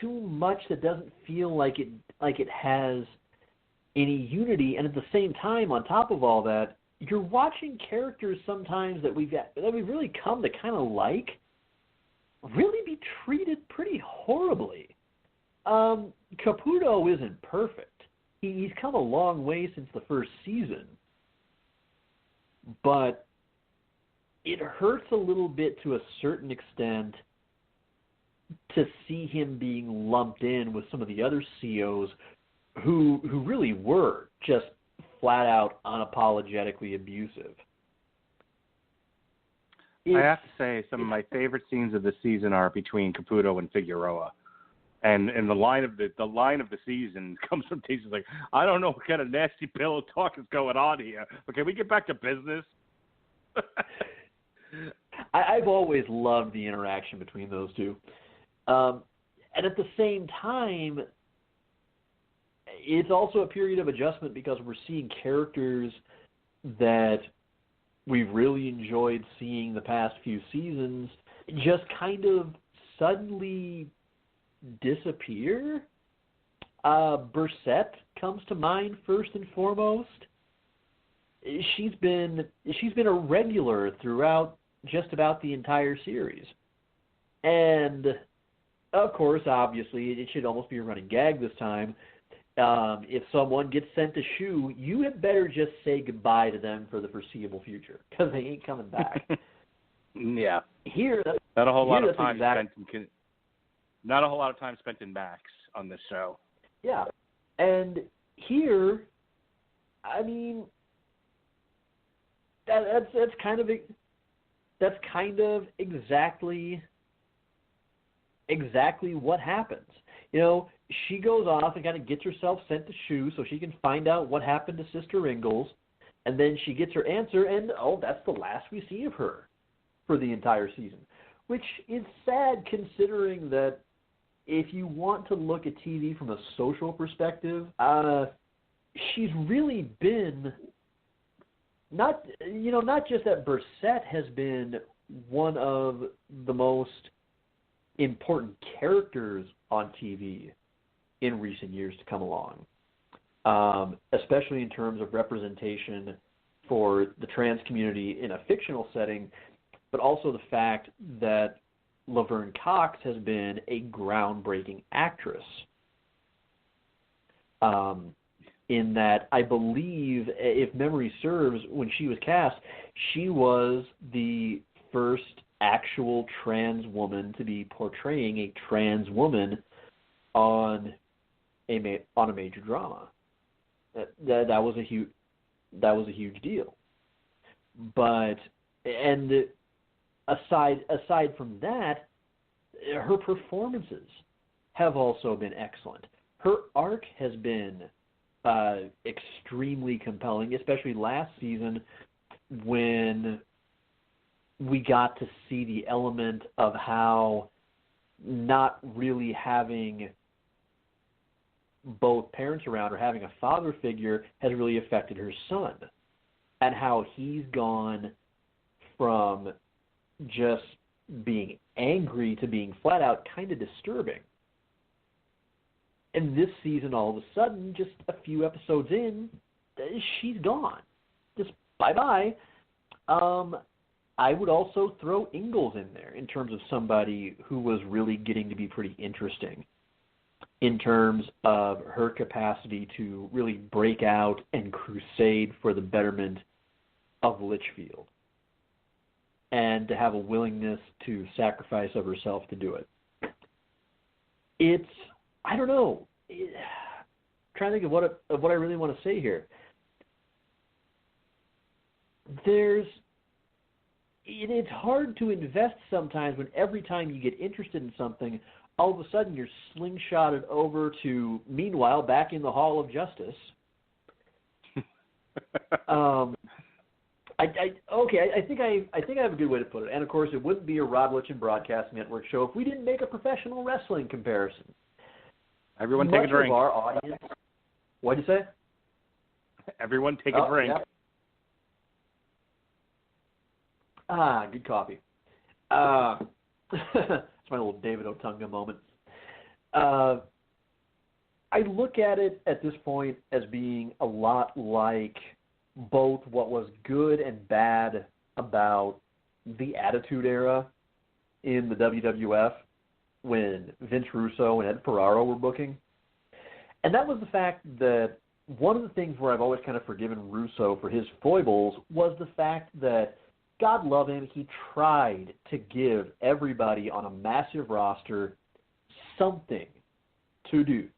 too much that doesn't feel like it has any unity, and at the same time, on top of all that, you're watching characters sometimes that we've really come to kind of like really be treated pretty horribly. Caputo isn't perfect. He's come a long way since the first season, but it hurts a little bit to a certain extent to see him being lumped in with some of the other COs who really were just flat out unapologetically abusive. I have to say, some of my favorite scenes of the season are between Caputo and Figueroa, and the line of the season comes from Tastes like, I don't know what kind of nasty pillow talk is going on here, but can we get back to business? I've always loved the interaction between those two. And at the same time, it's also a period of adjustment because we're seeing characters that we've really enjoyed seeing the past few seasons just kind of suddenly disappear. Bursette comes to mind first and foremost. She's been a regular throughout just about the entire series. And, of course, obviously, it should almost be a running gag this time. If someone gets sent to SHU, you had better just say goodbye to them for the foreseeable future, because they ain't coming back. Yeah. Here, not a whole lot of time spent in Max on this show. Yeah, and here, I mean, that's kind of exactly what happens. You know, she goes off and kind of gets herself sent to SHU so she can find out what happened to Sister Ingalls, and then she gets her answer, and that's the last we see of her for the entire season, which is sad considering that if you want to look at TV from a social perspective, she's really been not just that Bursette has been one of the most important characters on TV in recent years to come along, especially in terms of representation for the trans community in a fictional setting, but also the fact that Laverne Cox has been a groundbreaking actress. In that, I believe, if memory serves, when she was cast, she was the first actual trans woman to be portraying a trans woman on a major drama. That was a huge deal. But aside from that, her performances have also been excellent. Her arc has been extremely compelling, especially last season when we got to see the element of how not really having both parents around or having a father figure has really affected her son, and how he's gone from just being angry to being flat out kind of disturbing. And this season, all of a sudden, just a few episodes in, she's gone. Just bye-bye. I would also throw Ingalls in there in terms of somebody who was really getting to be pretty interesting in terms of her capacity to really break out and crusade for the betterment of Litchfield, and to have a willingness to sacrifice of herself to do it. I don't know. I'm trying to think of what I really want to say here. It's hard to invest sometimes when every time you get interested in something, all of a sudden you're slingshotted over to, meanwhile, back in the Hall of Justice. I think I have a good way to put it. And, of course, it wouldn't be a Radulich and Broadcast Network show if we didn't make a professional wrestling comparison. Everyone take a drink. Of our audience, what'd you say? Everyone take a drink. Yeah. Good coffee. It's my little David Otunga moment. I look at it at this point as being a lot like both what was good and bad about the Attitude Era in the WWF when Vince Russo and Ed Ferraro were booking. And that was the fact that one of the things where I've always kind of forgiven Russo for his foibles was the fact that, God love him, he tried to give everybody on a massive roster something to do,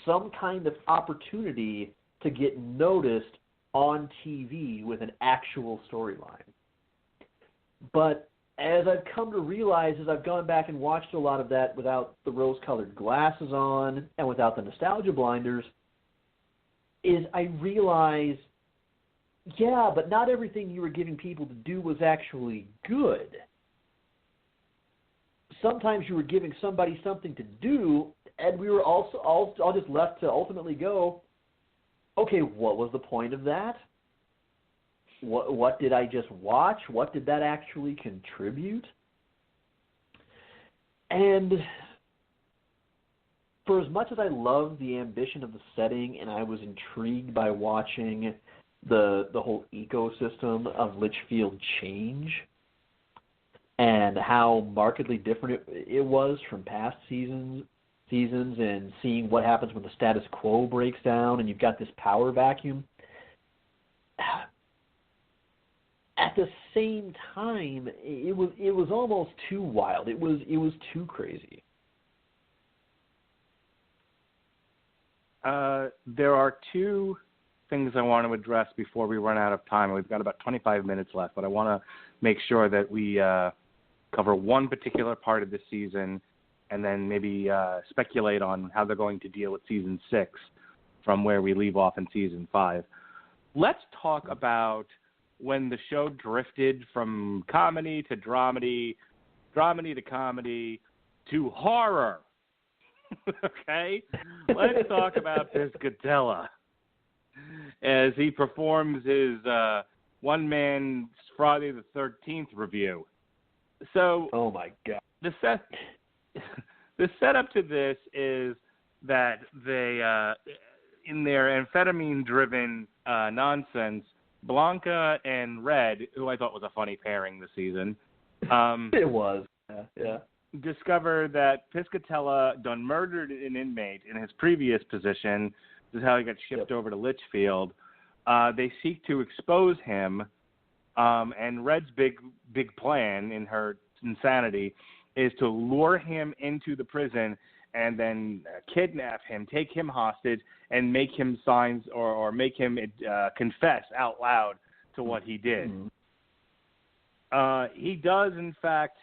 some kind of opportunity to get noticed on TV with an actual storyline. But as I've come to realize, as I've gone back and watched a lot of that without the rose-colored glasses on and without the nostalgia blinders, is I realize, yeah, but not everything you were giving people to do was actually good. sometimes you were giving somebody something to do, and we were also all just left to ultimately go, okay, what was the point of that? What did I just watch? What did that actually contribute? And for as much as I love the ambition of the setting, and I was intrigued by watching the whole ecosystem of Litchfield change and how markedly different it was from past seasons, and seeing what happens when the status quo breaks down and you've got this power vacuum. At the same time, it was almost too wild. It was too crazy. There are two things I want to address before we run out of time. We've got about 25 minutes left, but I want to make sure that we cover one particular part of the season and then maybe speculate on how they're going to deal with Season 6 from where we leave off in Season 5. Let's talk about when the show drifted from comedy to dramedy, dramedy to comedy, to horror. Okay? Let's talk about Piscatella as he performs his one-man Friday the 13th review. So, oh my God. The setup to this is that they, in their amphetamine-driven nonsense, Blanca and Red, who I thought was a funny pairing this season, it was, yeah. Discover that Piscatella done murdered an inmate in his previous position. This is how he got shipped over to Litchfield. They seek to expose him, and Red's big plan in her insanity is to lure him into the prison and then kidnap him, take him hostage, and make him sign or make him confess out loud to what he did. Mm-hmm. He does, in fact,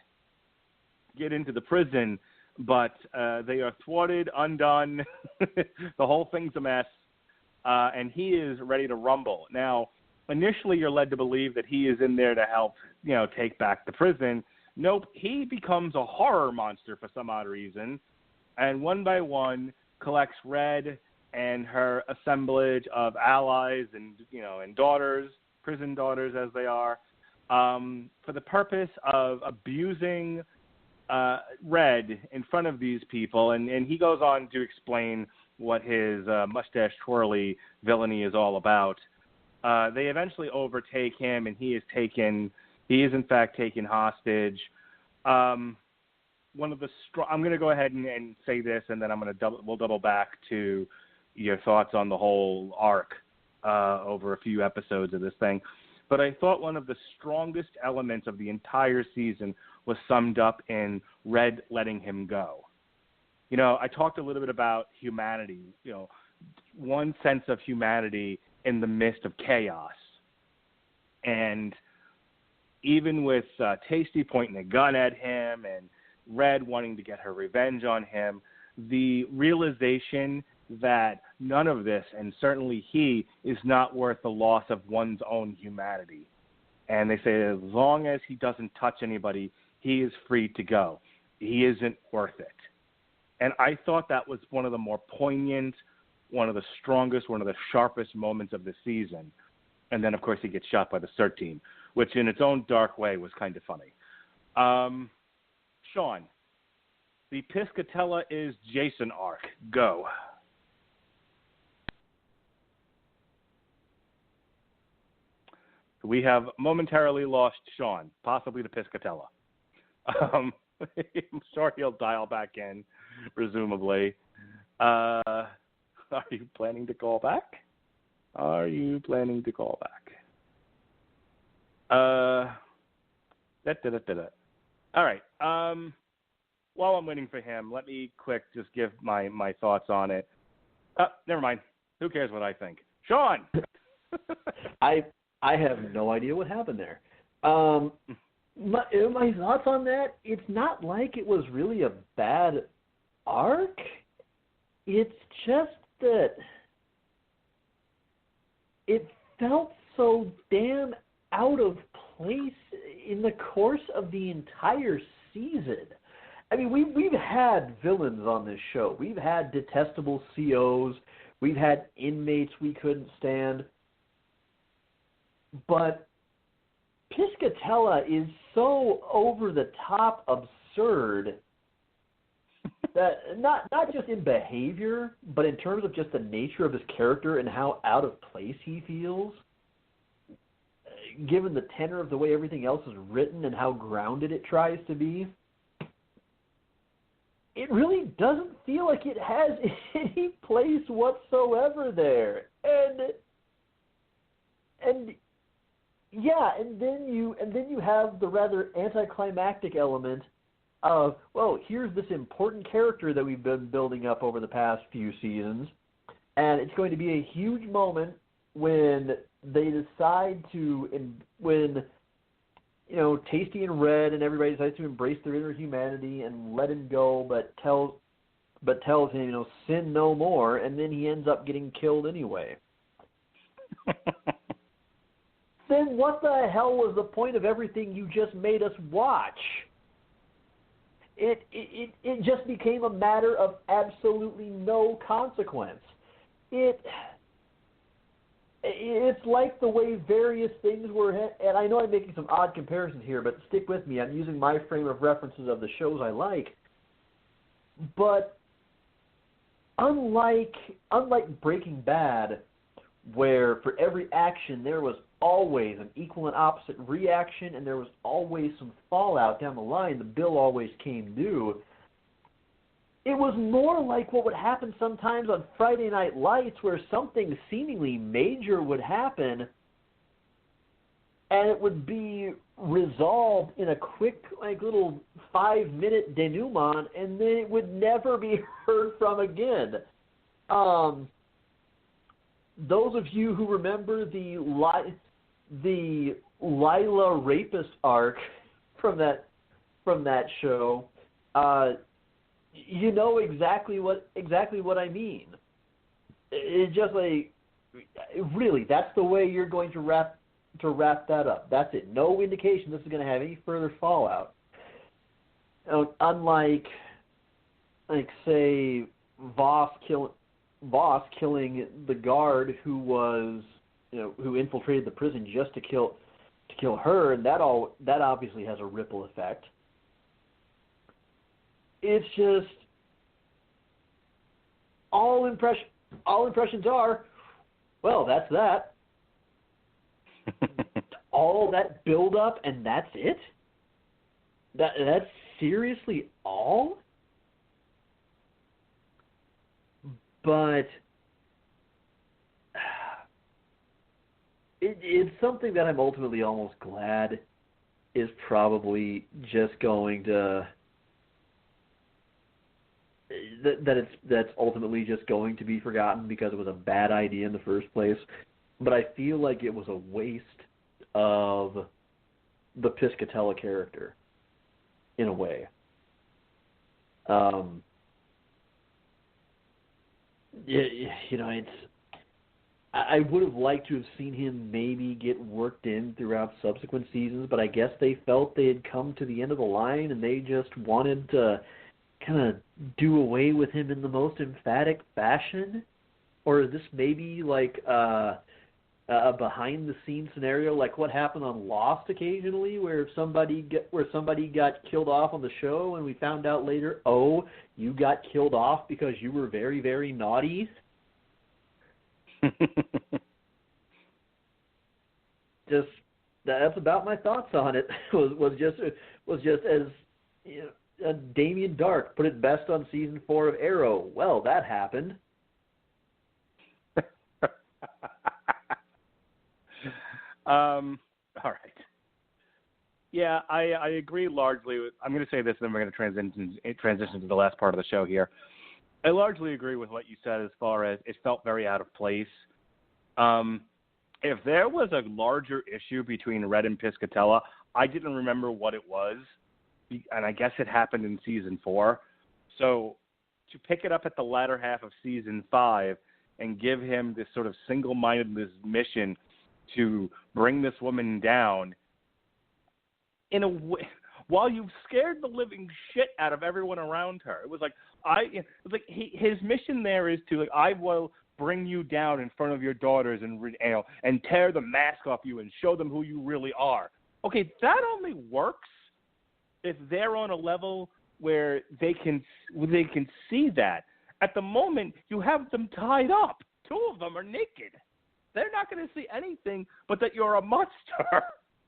get into the prison, but they are thwarted, undone. The whole thing's a mess, and he is ready to rumble. Now, initially you're led to believe that he is in there to help, take back the prison. Nope, he becomes a horror monster for some odd reason, and one by one collects Red and her assemblage of allies and and daughters, prison daughters as they are, for the purpose of abusing Red in front of these people, and he goes on to explain what his mustache twirly villainy is all about. They eventually overtake him, and he is in fact taken hostage. One of the I'm going to go ahead and say this, and then we'll double back to your thoughts on the whole arc over a few episodes of this thing. But I thought one of the strongest elements of the entire season was summed up in Red letting him go. I talked a little bit about humanity, one sense of humanity in the midst of chaos. And even with Tasty pointing a gun at him and Red wanting to get her revenge on him, the realization that none of this, and certainly he, is not worth the loss of one's own humanity. And they say as long as he doesn't touch anybody, he is free to go. He isn't worth it. And I thought that was one of the more poignant, one of the strongest, one of the sharpest moments of the season. And then, of course, he gets shot by the CERT team, which in its own dark way was kind of funny. Sean, the Piscatella is Jason arc. Go. We have momentarily lost Sean, possibly the Piscatella. I'm sure he'll dial back in, presumably. Are you planning to call back? All right. While I'm waiting for him, let me just give my thoughts on it. Never mind. Who cares what I think? Sean! I have no idea what happened there. My thoughts on that, it's not like it was really a bad arc. It's just that it felt so damn out of place in the course of the entire season. I mean, we've had villains on this show. We've had detestable COs. We've had inmates we couldn't stand. But Piscatella is so over-the-top absurd that not just in behavior, but in terms of just the nature of his character and how out of place he feels, given the tenor of the way everything else is written and how grounded it tries to be. It really doesn't feel like it has any place whatsoever there. And then you have the rather anticlimactic element of, well, here's this important character that we've been building up over the past few seasons, and it's going to be a huge moment when they decide to, when, you know, Tasty and Red and everybody decides to embrace their inner humanity and let him go, but tells him, you know, sin no more, and then he ends up getting killed anyway. Then what the hell was the point of everything you just made us watch? It just became a matter of absolutely no consequence. It's like the way various things were, and I know I'm making some odd comparisons here, but stick with me. I'm using my frame of references of the shows I like. But unlike Breaking Bad, where for every action there was always an equal and opposite reaction, and there was always some fallout down the line, the bill always came due. It was more like what would happen sometimes on Friday Night Lights, where something seemingly major would happen, and it would be resolved in a quick, like, little 5-minute denouement, and then it would never be heard from again. Those of you who remember the Lila rapist arc from that show, you know exactly what I mean. It's just like, really, that's the way you're going to wrap that up. That's it. No indication this is going to have any further fallout. Unlike, like, say, Voss killing the guard who infiltrated the prison just to kill her, and that obviously has a ripple effect. It's just all impressions are, well, that's that. All that build up and that's it? That's seriously all? But it's something that I'm ultimately almost glad is probably just going to that's ultimately just going to be forgotten because it was a bad idea in the first place. But I feel like it was a waste of the Piscatella character in a way. I would have liked to have seen him maybe get worked in throughout subsequent seasons, but I guess they felt they had come to the end of the line and they just wanted to kind of do away with him in the most emphatic fashion. Or is this maybe like a behind-the-scenes scenario, like what happened on Lost occasionally, where somebody got killed off on the show, and we found out later, oh, you got killed off because you were very, very naughty? Just that's about my thoughts on it. was just as Damien Dark put it best on season 4 of Arrow. Well, that happened. All right. Yeah, I agree largely. I'm going to say this, and then we're going to transition to the last part of the show here. I largely agree with what you said as far as it felt very out of place. If there was a larger issue between Red and Piscatella, I didn't remember what it was, and I guess it happened in season 4. So to pick it up at the latter half of season 5 and give him this sort of single-mindedness mission to bring this woman down, in a way, while you've scared the living shit out of everyone around her. It was like his mission there is to, like, I will bring you down in front of your daughters and tear the mask off you and show them who you really are. Okay, that only works if they're on a level where they can see that. At the moment, you have them tied up. 2 of them are naked. They're not going to see anything but that you're a monster.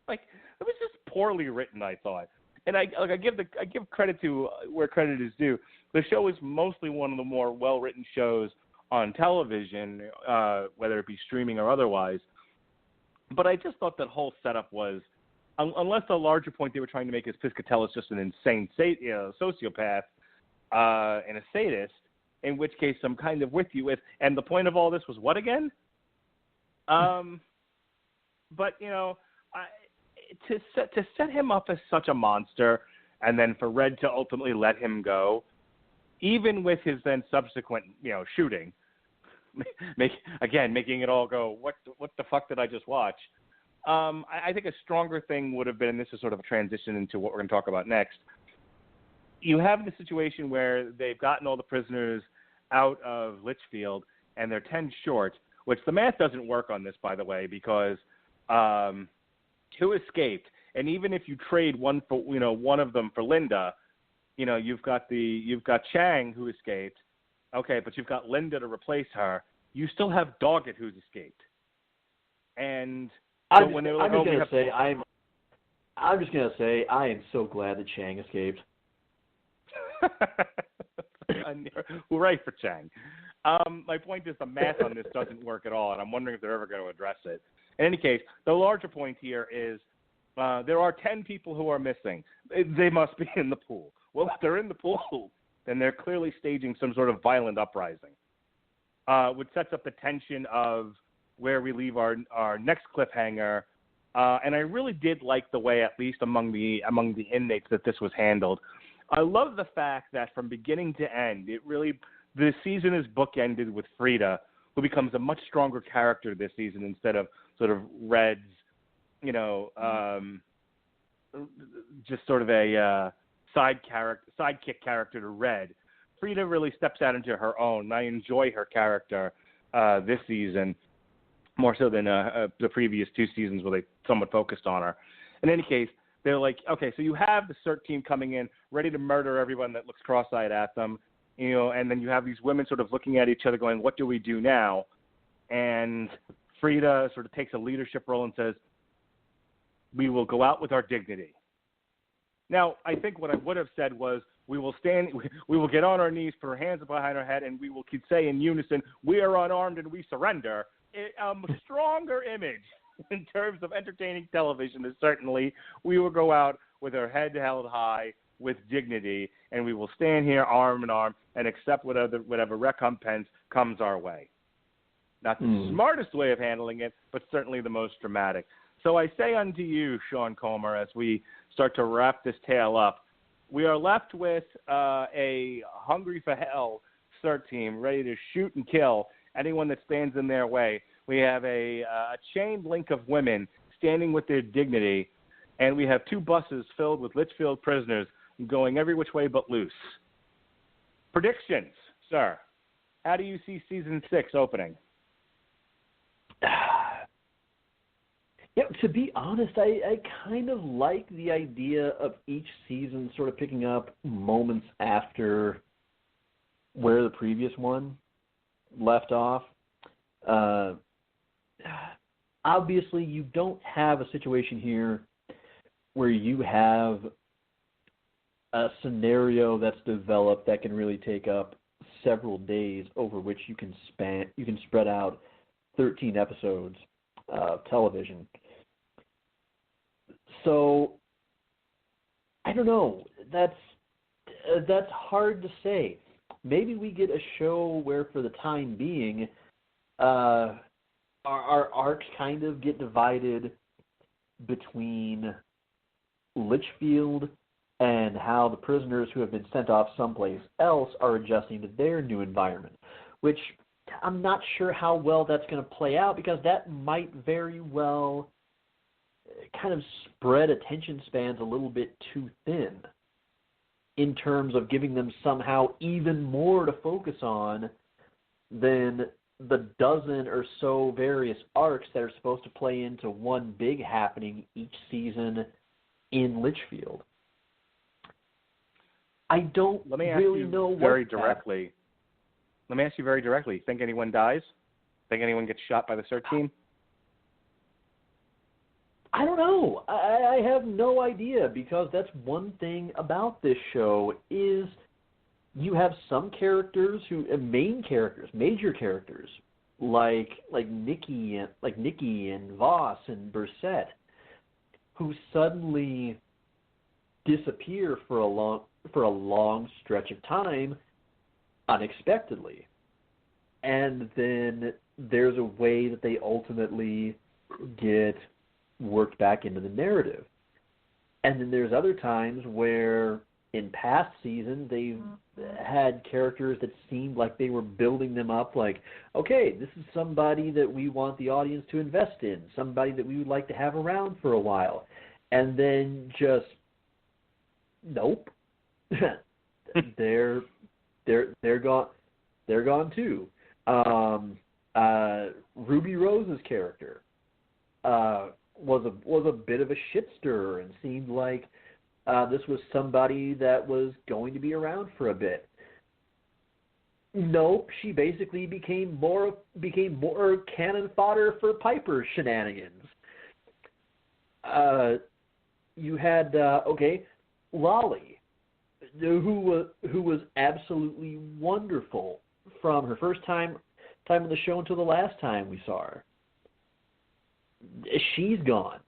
Like, it was just poorly written, I thought. And I give credit to where credit is due. The show is mostly one of the more well-written shows on television, whether it be streaming or otherwise. But I just thought that whole setup was, unless the larger point they were trying to make is Piscatella's just an insane sociopath and a sadist, in which case I'm kind of with you with. And the point of all this was what again? But, you know, to set him up as such a monster, and then for Red to ultimately let him go, even with his then subsequent, you know, shooting, making it all go, what the fuck did I just watch? I think a stronger thing would have been, and this is sort of a transition into what we're going to talk about next, you have the situation where they've gotten all the prisoners out of Litchfield, and they're 10 short, which the math doesn't work on this, by the way, because 2 escaped, and even if you trade one of them for Linda, you know, you've got Chang who escaped, okay, but you've got Linda to replace her. You still have Doggett who's escaped, and so when they were like, I'm just gonna say I am so glad that Chang escaped. Hooray for Chang. My point is the math on this doesn't work at all, and I'm wondering if they're ever going to address it. In any case, the larger point here is there are 10 people who are missing. They must be in the pool. Well, if they're in the pool, then they're clearly staging some sort of violent uprising, which sets up the tension of where we leave our next cliffhanger. And I really did like the way, at least among the inmates, that this was handled. I love the fact that from beginning to end, the season is bookended with Frida, who becomes a much stronger character this season instead of sort of Red's, you know, just sort of a sidekick character to Red. Frida really steps out into her own, and I enjoy her character this season more so than the previous 2 seasons where they somewhat focused on her. In any case, they're like, okay, so you have the CERT team coming in, ready to murder everyone that looks cross-eyed at them, you know, and then you have these women sort of looking at each other going, what do we do now? And Frida sort of takes a leadership role and says, we will go out with our dignity. Now, I think what I would have said was, we will get on our knees, put our hands behind our head, and we will say in unison, we are unarmed and we surrender. A stronger image in terms of entertaining television is certainly we will go out with our head held high with dignity, and we will stand here arm in arm and accept whatever recompense comes our way. Not the smartest way of handling it, but certainly the most dramatic. So I say unto you, Sean Comer, as we start to wrap this tale up, we are left with a hungry for hell CERT team ready to shoot and kill anyone that stands in their way. We have a chain link of women standing with their dignity, and we have 2 buses filled with Litchfield prisoners going every which way but loose. Predictions, sir. How do you see season 6 opening? Yeah, to be honest, I kind of like the idea of each season sort of picking up moments after where the previous one left off. Obviously, you don't have a situation here where you have a scenario that's developed that can really take up several days over which you can spread out 13 episodes of television. So I don't know. That's hard to say. Maybe we get a show where, for the time being, our arcs kind of get divided between Litchfield and how the prisoners who have been sent off someplace else are adjusting to their new environment, which I'm not sure how well that's going to play out, because that might very well kind of spread attention spans a little bit too thin in terms of giving them somehow even more to focus on than the dozen or so various arcs that are supposed to play into one big happening each season in Litchfield. I don't really know what very directly. Let me ask you very directly. Think anyone dies? Think anyone gets shot by the search team? I don't know. I have no idea, because that's one thing about this show is you have some characters major characters, like Nikki and Voss and Bursett, who suddenly disappear for a long stretch of time unexpectedly. And then there's a way that they ultimately get worked back into the narrative. And then there's other times where in past seasons they've had characters that seemed like they were building them up, like, okay, this is somebody that we want the audience to invest in, somebody that we would like to have around for a while. And then just, nope. they're gone. They're gone too. Ruby Rose's character was a bit of a shit stirrer and seemed like this was somebody that was going to be around for a bit. Nope, she basically became more cannon fodder for Piper's shenanigans. You had Lolly, who was absolutely wonderful from her first time on the show until the last time we saw her. She's gone.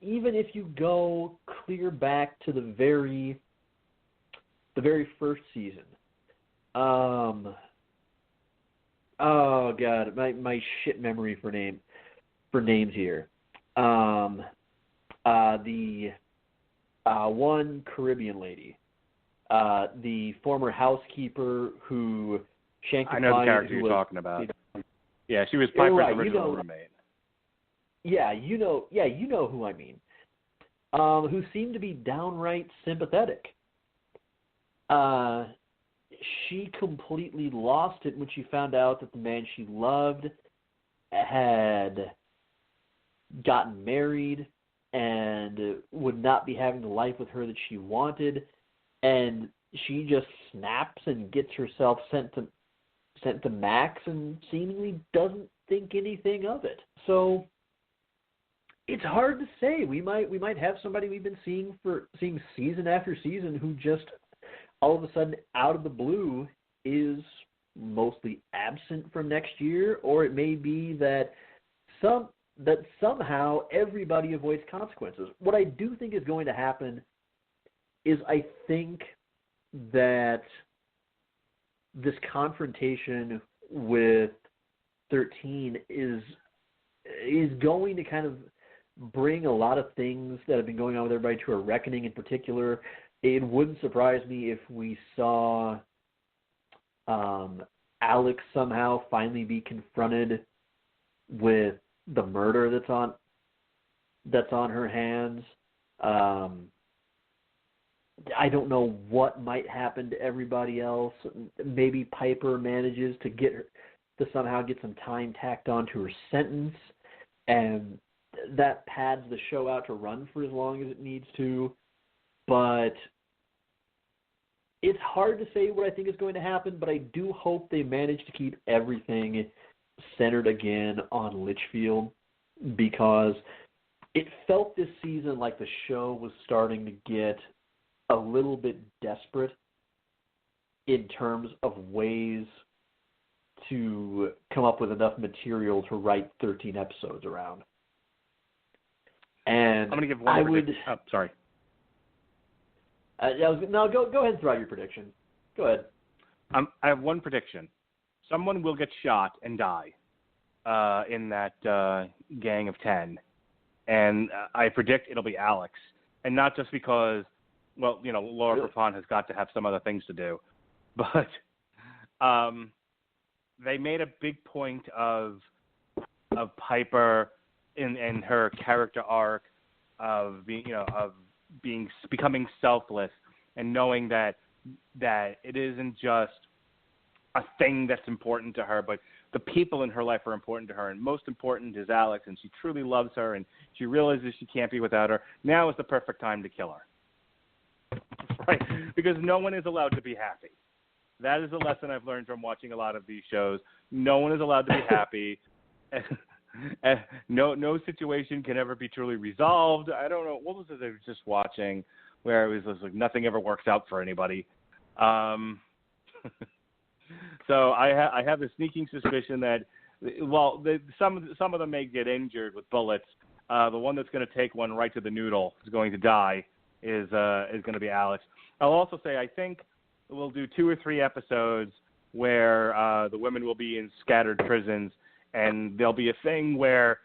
Even if you go clear back to the very first season. Oh God, my shit memory for names here. The one Caribbean lady, the former housekeeper who shanked. I know the character you're talking about. Yeah, she was Piper's original roommate. Yeah, you know who I mean. Who seemed to be downright sympathetic. She completely lost it when she found out that the man she loved had gotten married and would not be having the life with her that she wanted, and she just snaps and gets herself sent to Max and seemingly doesn't think anything of it. So it's hard to say. We might have somebody we've been seeing season after season who just all of a sudden out of the blue is mostly absent from next year, or it may be that somehow everybody avoids consequences. What I do think is going to happen is I think that this confrontation with 13 is going to kind of bring a lot of things that have been going on with everybody to a reckoning. In particular, it wouldn't surprise me if we saw Alex somehow finally be confronted with the murder that's on her hands. I don't know what might happen to everybody else. Maybe Piper manages to somehow get some time tacked onto her sentence, and that pads the show out to run for as long as it needs to. But it's hard to say what I think is going to happen, but I do hope they manage to keep everything centered again on Litchfield, because it felt this season like the show was starting to get a little bit desperate in terms of ways to come up with enough material to write 13 episodes around. And I'm going to give one. Sorry. No, go ahead and throw out your prediction. Go ahead. I have one prediction. Someone will get shot and die in that gang of 10. And I predict it'll be Alex. And not just because, well, you know, Laura Prepon has got to have some other things to do. But they made a big point of Piper in her character arc becoming selfless and knowing that it isn't just a thing that's important to her, but the people in her life are important to her, and most important is Alex, and she truly loves her, and she realizes she can't be without her. Now is the perfect time to kill her, right? Because no one is allowed to be happy. That is a lesson I've learned from watching a lot of these shows. No one is allowed to be happy. No situation can ever be truly resolved. I don't know. What was it I was just watching where it was like nothing ever works out for anybody? So I have a sneaking suspicion that, some of them may get injured with bullets. The one that's going to take one right to the noodle is going to die is going to be Alex. I'll also say I think we'll do 2 or 3 episodes where the women will be in scattered prisons, and there'll be a thing where,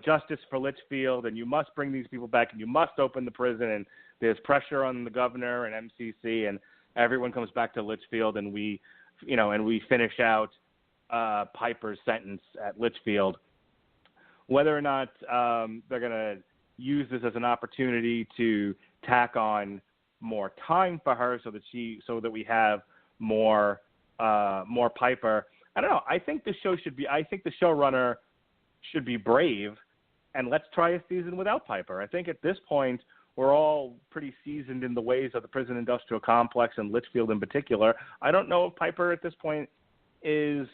justice for Litchfield, and you must bring these people back, and you must open the prison, and there's pressure on the governor and MCC, and everyone comes back to Litchfield, and we finish out Piper's sentence at Litchfield. Whether or not they're going to use this as an opportunity to tack on more time for her so that we have more Piper. I don't know. I think the showrunner should be brave, and let's try a season without Piper. I think at this point we're all pretty seasoned in the ways of the prison industrial complex and Litchfield in particular. I don't know if Piper at this point is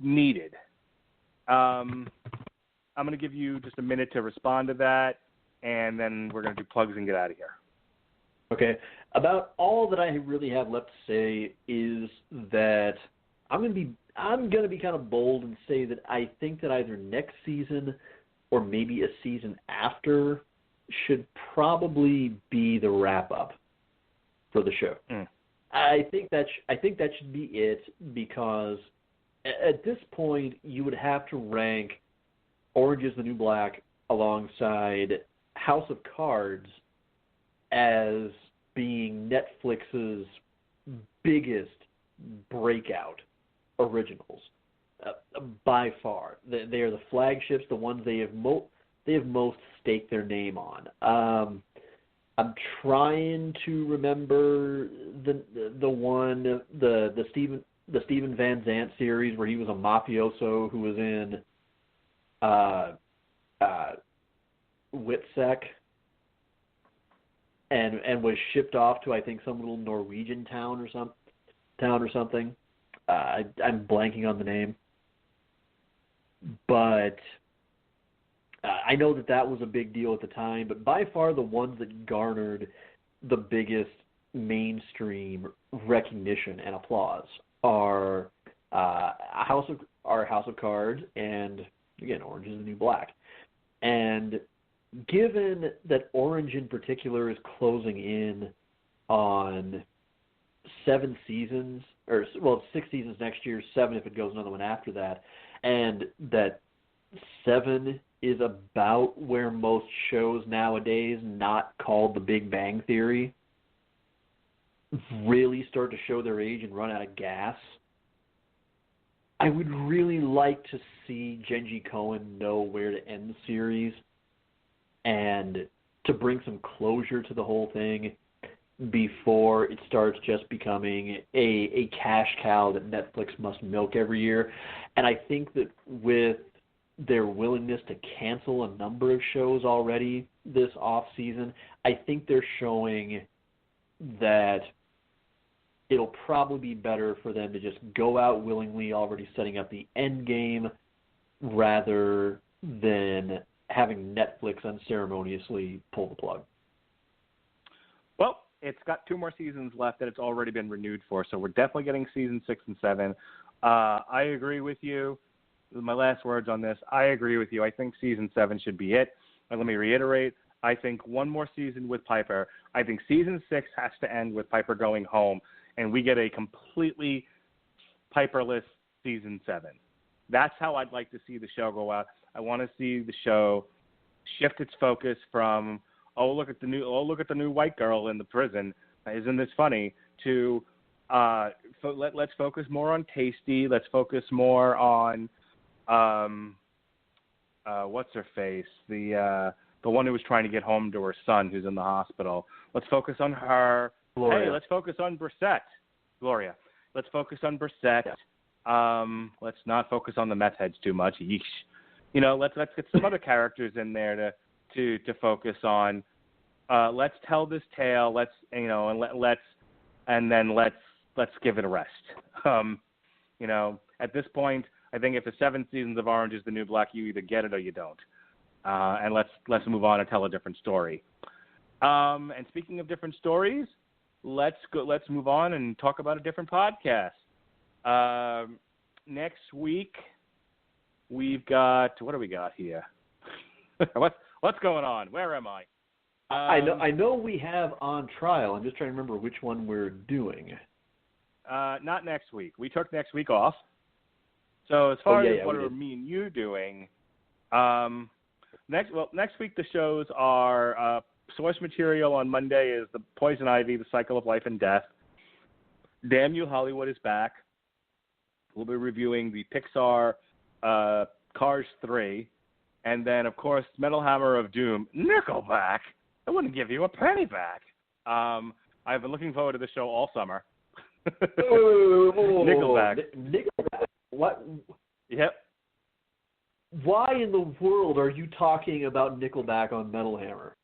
needed. I'm going to give you just a minute to respond to that, and then we're going to do plugs and get out of here. Okay. About all that I really have left to say is that I'm going to be kind of bold and say that I think that either next season or maybe a season after should probably be the wrap up for the show. I think that should be it, because at this point you would have to rank Orange is the New Black alongside House of Cards as being Netflix's biggest breakout originals by far. They are the flagships, the ones they have most staked their name on. I'm trying to remember the Steven Van Zandt series where he was a mafioso who was in Witsec and was shipped off to, I think, some little Norwegian town or something. I'm blanking on the name, but I know that was a big deal at the time. But by far the ones that garnered the biggest mainstream recognition and applause are House of Cards and, again, Orange is the New Black. And given that Orange in particular is closing in on 7 seasons, or, well, 6 seasons next year, 7 if it goes another one after that, and that 7 is about where most shows nowadays, not called The Big Bang Theory, really start to show their age and run out of gas. I would really like to see Genji Cohen know where to end the series and to bring some closure to the whole thing before it starts just becoming a cash cow that Netflix must milk every year. And I think that with their willingness to cancel a number of shows already this off season, I think they're showing that it'll probably be better for them to just go out willingly, already setting up the end game, rather than having Netflix unceremoniously pull the plug. Well, it's got 2 more seasons left that it's already been renewed for, so we're definitely getting season 6 and 7. I agree with you. My last words on this, I agree with you. I think season 7 should be it. And let me reiterate, I think one more season with Piper. I think season 6 has to end with Piper going home, and we get a completely Piperless season 7. That's how I'd like to see the show go out. I want to see the show shift its focus from, look at the new white girl in the prison, isn't this funny, to let's focus more on Tasty. Let's focus more on what's her face, the the one who was trying to get home to her son who's in the hospital. Let's focus on her. Gloria. Hey, let's focus on Brissette. Gloria. Let's focus on Brissette. Yeah. Let's not focus on the meth heads too much. Yeesh. You know, let's get some other characters in there to focus on. Let's tell this tale. Let's give it a rest. You know, at this point, I think if the 7 seasons of Orange is the New Black, you either get it or you don't. And let's move on and tell a different story. And speaking of different stories, let's move on and talk about a different podcast. Next week we've got, what do we got here? What's going on? Where am I? I know we have On Trial. I'm just trying to remember which one we're doing. Not next week. We took next week off. So as far as what are me and you doing, next week the shows are source material on Monday is the Poison Ivy, The Cycle of Life and Death. Damn You Hollywood is back. We'll be reviewing the Pixar Cars 3. And then, of course, Metal Hammer of Doom, Nickelback. I wouldn't give you a penny back. I've been looking forward to the show all summer. Nickelback. Nickelback. What? Yep. Why in the world are you talking about Nickelback on Metal Hammer?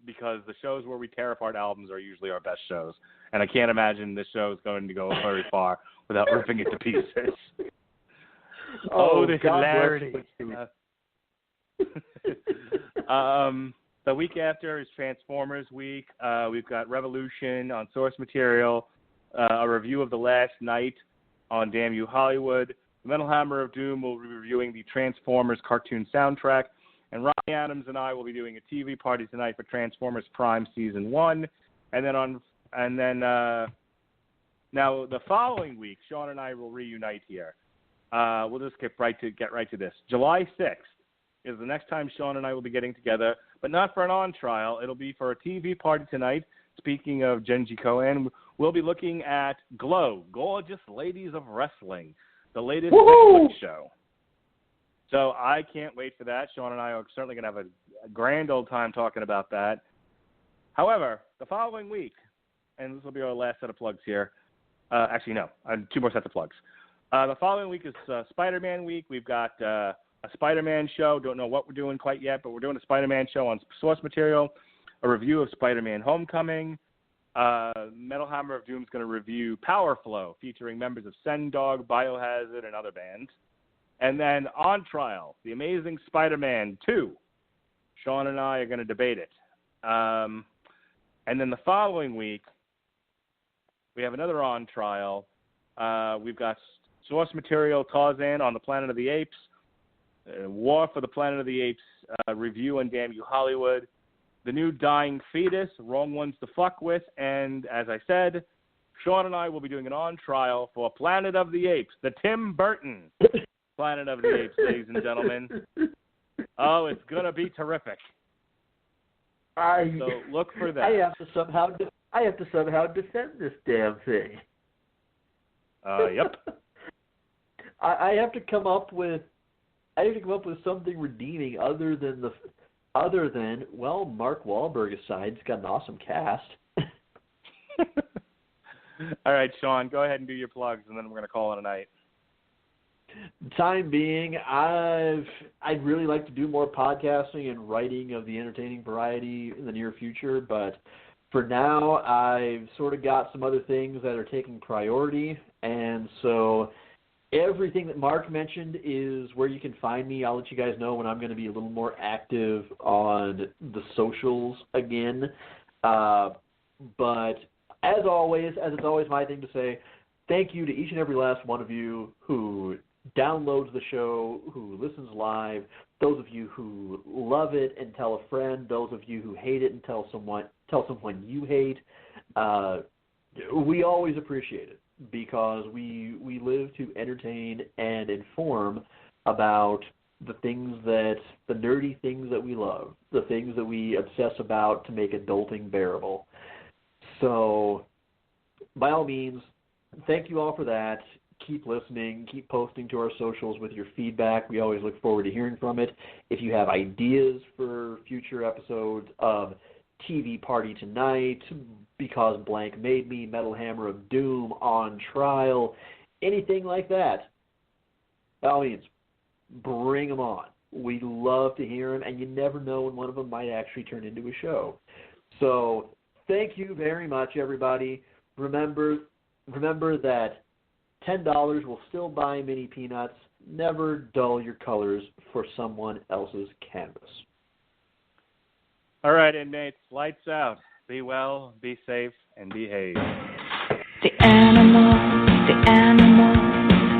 Because the shows where we tear apart albums are usually our best shows. And I can't imagine this show is going to go very far without ripping it to pieces. The hilarity. The week after is Transformers Week. We've got Revolution on source material, a review of The Last Night on Damn You Hollywood. The Metal Hammer of Doom will be reviewing the Transformers cartoon soundtrack. And Ronnie Adams and I will be doing a TV party tonight for Transformers Prime Season 1. And then now the following week, Sean and I will reunite here. We'll just get right to this. July 6th is the next time Sean and I will be getting together, but not for an on trial. It'll be for a TV party tonight. Speaking of Genji Cohen, we'll be looking at Glow, Gorgeous Ladies of Wrestling, the latest Netflix show. So I can't wait for that. Sean and I are certainly going to have a grand old time talking about that. However, the following week, and this will be our last set of plugs here. Actually, no, 2 more sets of plugs. The following week is Spider-Man week. We've got a Spider-Man show. Don't know what we're doing quite yet, but we're doing a Spider-Man show on source material, a review of Spider-Man Homecoming. Metal Hammer of Doom is going to review Power Flow, featuring members of Sendog, Biohazard, and other bands. And then On Trial, The Amazing Spider-Man 2. Sean and I are going to debate it. And then the following week, we have another On Trial. We've got source material Tarzan on the Planet of the Apes, War for the Planet of the Apes review on Damn You Hollywood, the new Dying Fetus, Wrong Ones to Fuck With, and as I said, Sean and I will be doing an on trial for Planet of the Apes, the Tim Burton Planet of the Apes, ladies and gentlemen. Oh, it's going to be terrific. So look for that. I have to somehow defend this damn thing. Yep. I have to come up with something redeeming other than Mark Wahlberg aside, it's got an awesome cast. All right, Sean, go ahead and do your plugs, and then we're going to call it a night. Time being, I'd really like to do more podcasting and writing of the entertaining variety in the near future, but for now, I've sort of got some other things that are taking priority, and so everything that Mark mentioned is where you can find me. I'll let you guys know when I'm going to be a little more active on the socials again. But as it's always my thing to say, thank you to each and every last one of you who downloads the show, who listens live, those of you who love it and tell a friend, those of you who hate it and tell someone you hate. We always appreciate it because we live to entertain and inform about the nerdy things that we love, the things that we obsess about to make adulting bearable. So, by all means, thank you all for that. keep listening, keep posting to our socials with your feedback. We always look forward to hearing from it. If you have ideas for future episodes of TV Party Tonight, Because Blank Made Me, Metal Hammer of Doom, On Trial, anything like that, by all means, bring them on. We love to hear them, and you never know when one of them might actually turn into a show. So thank you very much, everybody. Remember that $10 will still buy mini peanuts. Never dull your colors for someone else's canvas. All right, inmates, lights out. Be well, be safe, and behave. The animal,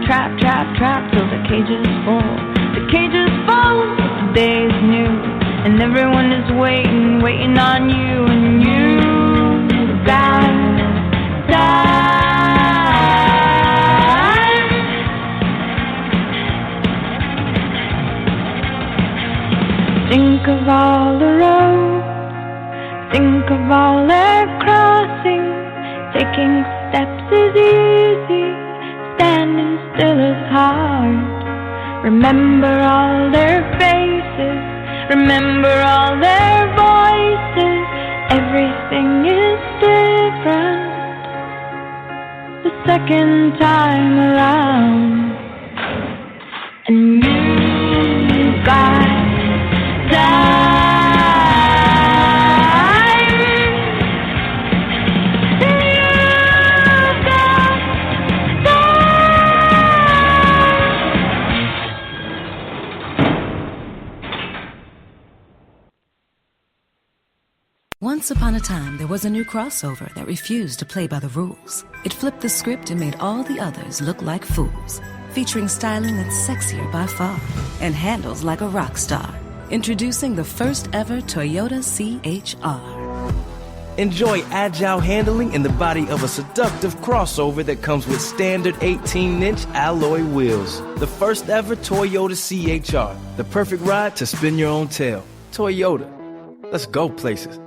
trap, till the cage is full. The cage is full, the day is new, and everyone is waiting on you, and you gotta die. Think of all the roads, think of all their crossings. Taking steps is easy, standing still is hard. Remember all their faces, remember all their voices. Everything is different the second time around. And you got Once upon a time, there was a new crossover that refused to play by the rules. It flipped the script and made all the others look like fools. Featuring styling that's sexier by far and handles like a rock star. Introducing the first ever Toyota CHR. Enjoy agile handling in the body of a seductive crossover that comes with standard 18-inch alloy wheels. The first ever Toyota CHR. The perfect ride to spin your own tail. Toyota. Let's go places.